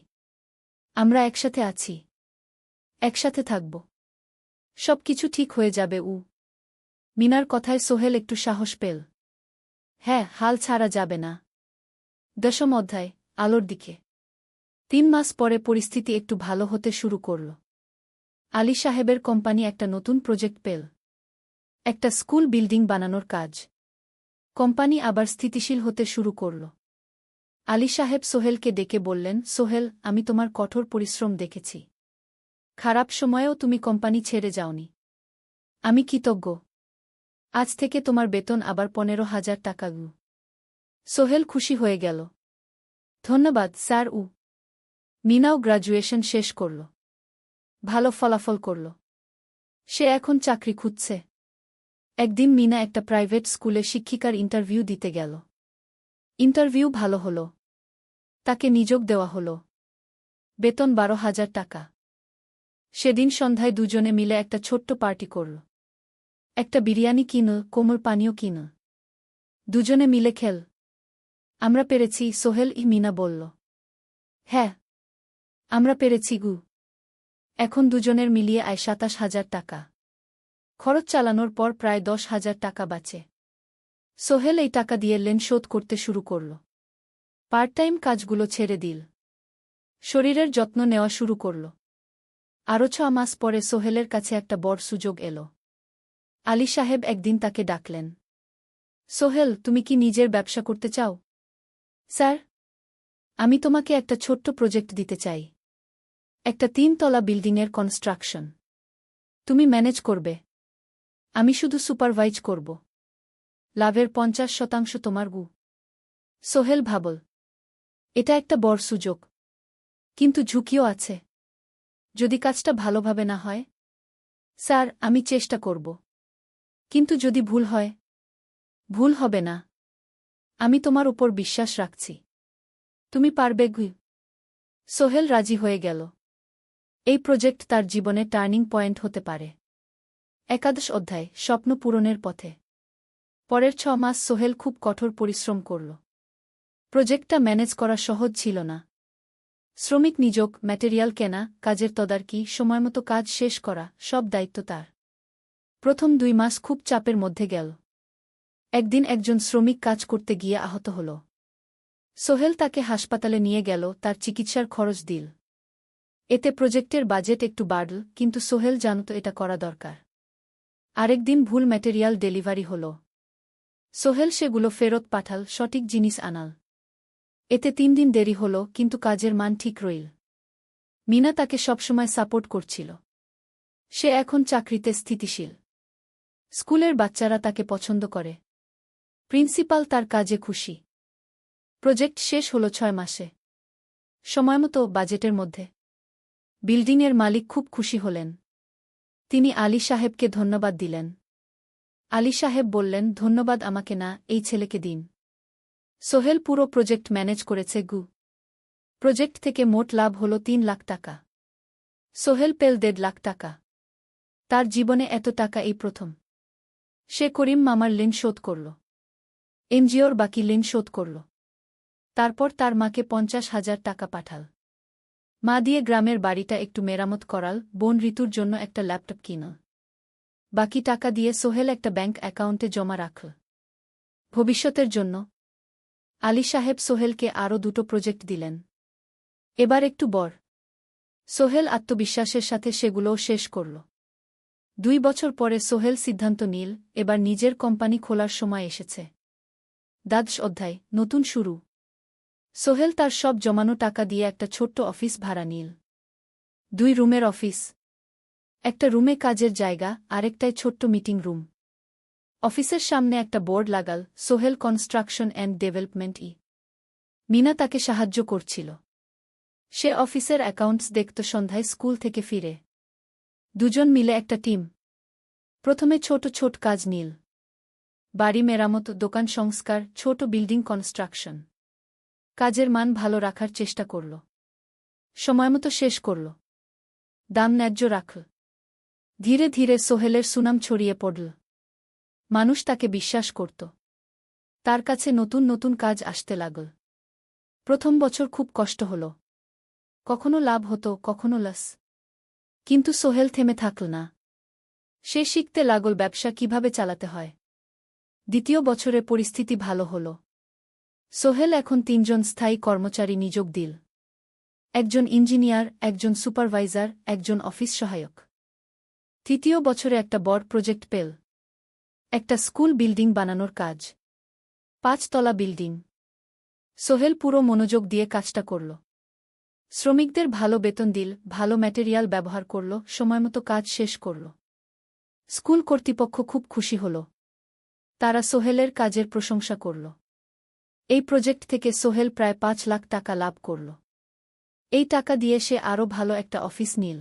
আমরা একসাথে আছি, একসাথে থাকব, সব কিছু ঠিক হয়ে যাবে। মিনার কথায় সোহেল একটু সাহস পেল। হ্যাঁ, হাল ছাড়া যাবে না। ১০ম অধ্যায়, আলোর দিকে। ৩ মাস পরে পরিস্থিতি একটু ভালো হতে শুরু করল। আলী সাহেবের কোম্পানি একটা নতুন প্রজেক্ট পেল, একটা স্কুল বিল্ডিং বানানোর কাজ। কোম্পানি আবার স্থিতিশীল হতে শুরু করল। আলী সাহেব সোহেলকে ডেকে বললেন, সোহেল, আমি তোমার কঠোর পরিশ্রম দেখেছি। খারাপ সময়েও তুমি কোম্পানি ছেড়ে যাওনি। আমি কৃতজ্ঞ। আজ থেকে তোমার বেতন আবার ১৫,০০০ টাকা। সোহেল খুশি হয়ে গেল। ধন্যবাদ স্যার। মিনাও গ্রাজুয়েশন শেষ করল, ভালো ফলাফল করল। সে এখন চাকরি খুঁজছে। একদিন মিনা একটা প্রাইভেট স্কুলে শিক্ষিকার ইন্টারভিউ দিতে গেল। ইন্টারভিউ ভালো হল, তাকে নিযোগ দেওয়া হল। বেতন ১২,০০০ টাকা। সেদিন সন্ধ্যায় দুজনে মিলে একটা ছোট্ট পার্টি করল। একটা বিরিয়ানি কিনল, কোমল পানীয় কিনল। দুজনে মিলে খেল। আমরা পেরেছি সোহেল, মিনা বলল। হ্যাঁ, আমরা পেরেছি গু। এখন দুজনের মিলিয়ে আয় ২৭,০০০ টাকা। খরচ চালানোর পর প্রায় ১০,০০০ টাকা বাঁচে। সোহেল এই টাকা দিয়ে লোন শোধ করতে শুরু করল। পার্ট টাইম কাজগুলো ছেড়ে দিল। শরীরের যত্ন নেওয়া শুরু করল। আরও ৬ মাস পরে সোহেলের কাছে একটা বড় সুযোগ এল। আলী সাহেব একদিন তাকে ডাকলেন। সোহেল, তুমি কি নিজের ব্যবসা করতে চাও? স্যার, আমি তোমাকে একটা ছোট্ট প্রজেক্ট দিতে চাই। একটা ৩ তলা বিল্ডিংয়ের কনস্ট্রাকশন। তুমি ম্যানেজ করবে, আমি শুধু সুপারভাইজ করব। লাভের ৫০% তোমার গু। সোহেল ভাবল, এটা একটা বড় সুযোগ, কিন্তু ঝুঁকিও আছে। যদি কাজটা ভালোভাবে না হয়? স্যার, আমি চেষ্টা করব, কিন্তু যদি ভুল হয়? ভুল হবে না, আমি তোমার উপর বিশ্বাস রাখছি, তুমি পারবে গু। সোহেল রাজি হয়ে গেল। এই প্রজেক্ট তার জীবনে টার্নিং পয়েন্ট হতে পারে। ১১ অধ্যায়, স্বপ্ন পূরণের পথে। পরের 6 মাস সোহেল খুব কঠোর পরিশ্রম করল। প্রজেক্টটা ম্যানেজ করা সহজ ছিল না। শ্রমিক নিযোগ, ম্যাটেরিয়াল কেনা, কাজের তদারকি, সময়মতো কাজ শেষ করা, সব দায়িত্ব তার। প্রথম 2 মাস খুব চাপের মধ্যে গেল। একদিন একজন শ্রমিক কাজ করতে গিয়ে আহত হল। সোহেল তাকে হাসপাতালে নিয়ে গেল, তার চিকিৎসার খরচ দিল। এতে প্রজেক্টের বাজেট একটু বাড়ল, কিন্তু সোহেল জানত এটা করা দরকার। আরেকদিন ভুল ম্যাটেরিয়াল ডেলিভারি হল। সোহেল সেগুলো ফেরত পাঠাল, সঠিক জিনিস আনাল। এতে 3 দিন দেরি হল, কিন্তু কাজের মান ঠিক রইল। মিনা তাকে সবসময় সাপোর্ট করছিল। সে এখন চাকরিতে স্থিতিশীল। স্কুলের বাচ্চারা তাকে পছন্দ করে। প্রিন্সিপাল তার কাজে খুশি। প্রজেক্ট শেষ হল 6 মাসে। সময়মতো, বাজেটের মধ্যে। বিল্ডিংয়ের মালিক খুব খুশি হলেন। তিনি আলী সাহেবকে ধন্যবাদ দিলেন। আলী সাহেব বললেন, ধন্যবাদ আমাকে না, এই ছেলেকে দিন। সোহেল পুরো প্রজেক্ট ম্যানেজ করেছে। প্রজেক্ট থেকে মোট লাভ হল 3 লাখ টাকা। সোহেল পেল 1.5 লাখ টাকা। তার জীবনে এত টাকা এই প্রথম। সে করিম মামার ঋণ শোধ করল। এনজিওর বাকি ঋণ শোধ করল। তারপর তার মাকে 50,000 টাকা পাঠাল। মা দিয়ে গ্রামের বাড়িটা একটু মেরামত করাল, বোন ঋতুর জন্য একটা ল্যাপটপ কিনল। বাকি টাকা দিয়ে সোহেল একটা ব্যাংক অ্যাকাউন্টে জমা রাখল ভবিষ্যতের জন্য। আলী সাহেব সোহেলকে আরও 2টো প্রজেক্ট দিলেন। এবার একটু বড়। সোহেল আত্মবিশ্বাসের সাথে সেগুলোও শেষ করল। 2 বছর পরে সোহেল সিদ্ধান্ত নিল, এবার নিজের কোম্পানি খোলার সময় এসেছে। দ্বাদশ অধ্যায়, নতুন শুরু। সোহেল তার সব জমানো টাকা দিয়ে একটা ছোট্ট অফিস ভাড়া নিল। 2 রুমের অফিস। একটা রুমে কাজের জায়গা, আরেকটায় ছোট্ট মিটিং রুম। অফিসের সামনে একটা বোর্ড লাগাল, Sohel construction and development. Mina তাকে সাহায্য করছিল। সে অফিসের অ্যাকাউন্টস দেখত সন্ধ্যায় স্কুল থেকে ফিরে। 2 জন মিলে একটা টিম। প্রথমে ছোট ছোট কাজ নিল। বাড়ি মেরামত, দোকান সংস্কার, ছোট বিল্ডিং কনস্ট্রাকশন। কাজের মান ভালো রাখার চেষ্টা করল। সময়মতো শেষ করল। দাম ন্যায্য রাখল। ধীরে ধীরে সোহেলের সুনাম ছড়িয়ে পড়ল। মানুষ তাকে বিশ্বাস করত। তার কাছে নতুন নতুন কাজ আসতে লাগল। প্রথম বছর খুব কষ্ট হল। কখনো লাভ হতো, কখনো লস। কিন্তু সোহেল থেমে থাকল না। সে শিখতে লাগল ব্যবসা কিভাবে চালাতে হয়। দ্বিতীয় বছরে পরিস্থিতি ভালো হল। সোহেল এখন 3 জন স্থায়ী কর্মচারী নিযোগ দিল। একজন ইঞ্জিনিয়ার, একজন সুপারভাইজার, একজন অফিস সহায়ক। তৃতীয় বছরে একটা বড় প্রজেক্ট পেল। একটা স্কুল বিল্ডিং বানানোর কাজ। 5 তলা বিল্ডিং। সোহেল পুরো মনোযোগ দিয়ে কাজটা করল। শ্রমিকদের ভালো বেতন দিল, ভালো ম্যাটেরিয়াল ব্যবহার করল, সময়মতো কাজ শেষ করল। স্কুল কর্তৃপক্ষ খুব খুশি হল। তারা সোহেলের কাজের প্রশংসা করল। এই প্রজেক্ট থেকে সোহেল প্রায় 5 লাখ টাকা লাভ করল। এই টাকা দিয়ে সে আরও ভালো একটা অফিস নিল।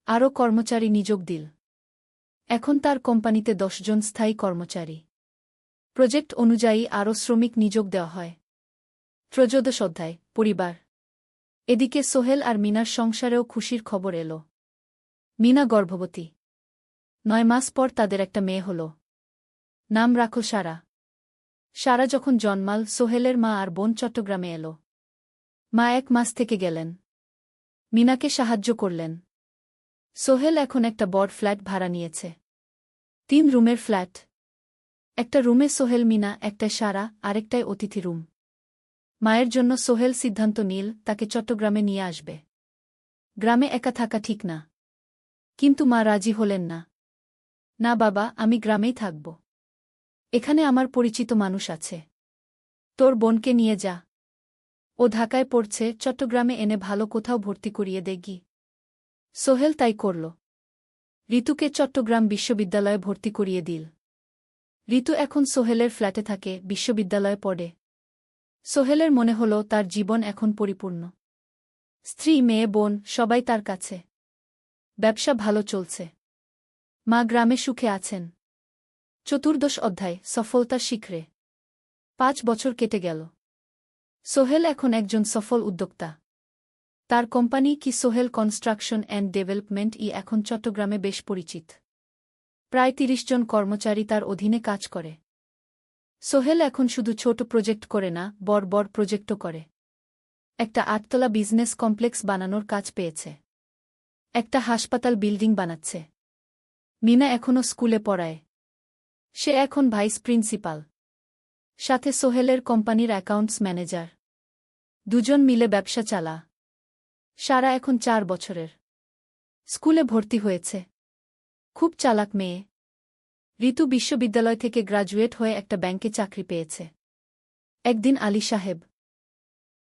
আরও কর্মচারী নিযোগ দিল। এখন তার কোম্পানিতে 10 জন স্থায়ী কর্মচারী। প্রজেক্ট অনুযায়ী আরও শ্রমিক নিযোগ দেওয়া হয়। ত্রয়োদশ অধ্যায়, পরিবার। এদিকে সোহেল আর মিনার সংসারেও খুশির খবর এল। মিনা গর্ভবতী। 9 মাস পর তাদের একটা মেয়ে হল। নাম রাখল সারা। সারা যখন জন্মাল, সোহেলের মা আর বোন চট্টগ্রামে এল। মা 1 মাস থেকে গেলেন। মিনাকে সাহায্য করলেন। সোহেল এখন একটা বড় ফ্ল্যাট ভাড়া নিয়েছে। 3 রুমের ফ্ল্যাট। একটা রুমে সোহেল, মিনা, একটায় সারা, আরেকটায় অতিথি রুম। মায়ের জন্য সোহেল সিদ্ধান্ত নিল তাকে চট্টগ্রামে নিয়ে আসবে। গ্রামে একা থাকা ঠিক না। কিন্তু মা রাজি হলেন না। না বাবা, আমি গ্রামেই থাকব। এখানে আমার পরিচিত মানুষ আছে। তোর বোনকে নিয়ে যা। ও ঢাকায় পড়ছে, চট্টগ্রামে এনে ভালো কোথাও ভর্তি করিয়ে দেগি। সোহেল তাই করল। ঋতুকে চট্টগ্রাম বিশ্ববিদ্যালয়ে ভর্তি করিয়ে দিল। ঋতু এখন সোহেলের ফ্ল্যাটে থাকে, বিশ্ববিদ্যালয়ে পড়ে। সোহেলের মনে হল তার জীবন এখন পরিপূর্ণ। স্ত্রী, মেয়ে, বোন, সবাই তার কাছে। ব্যবসা ভালো চলছে। মা গ্রামে সুখে আছেন। চতুর্দশ অধ্যায়, সফলতার শিখরে। 5 বছর কেটে গেল। সোহেল এখন একজন সফল উদ্যোক্তা। তার কোম্পানি কি সোহেল কনস্ট্রাকশন অ্যান্ড ডেভেলপমেন্ট এখন চট্টগ্রামে বেশ পরিচিত। প্রায় 30 জন কর্মচারী তার অধীনে কাজ করে। সোহেল এখন শুধু ছোট প্রজেক্ট করে না, বড় বড় প্রজেক্টও করে। একটা 8 তলা বিজনেস কমপ্লেক্স বানানোর কাজ পেয়েছে। একটা হাসপাতাল বিল্ডিং বানাচ্ছে। মিনা এখনও স্কুলে পড়ায়। সে এখন ভাইস প্রিন্সিপাল। সাথে সোহেলের কোম্পানির অ্যাকাউন্টস ম্যানেজার। দুজন মিলে ব্যবসা চালা। সারা এখন 4 বছরের। স্কুলে ভর্তি হয়েছে। খুব চালাক মেয়ে। ঋতু বিশ্ববিদ্যালয় থেকে গ্রাজুয়েট হয়ে একটা ব্যাংকে চাকরি পেয়েছে। একদিন আলী সাহেব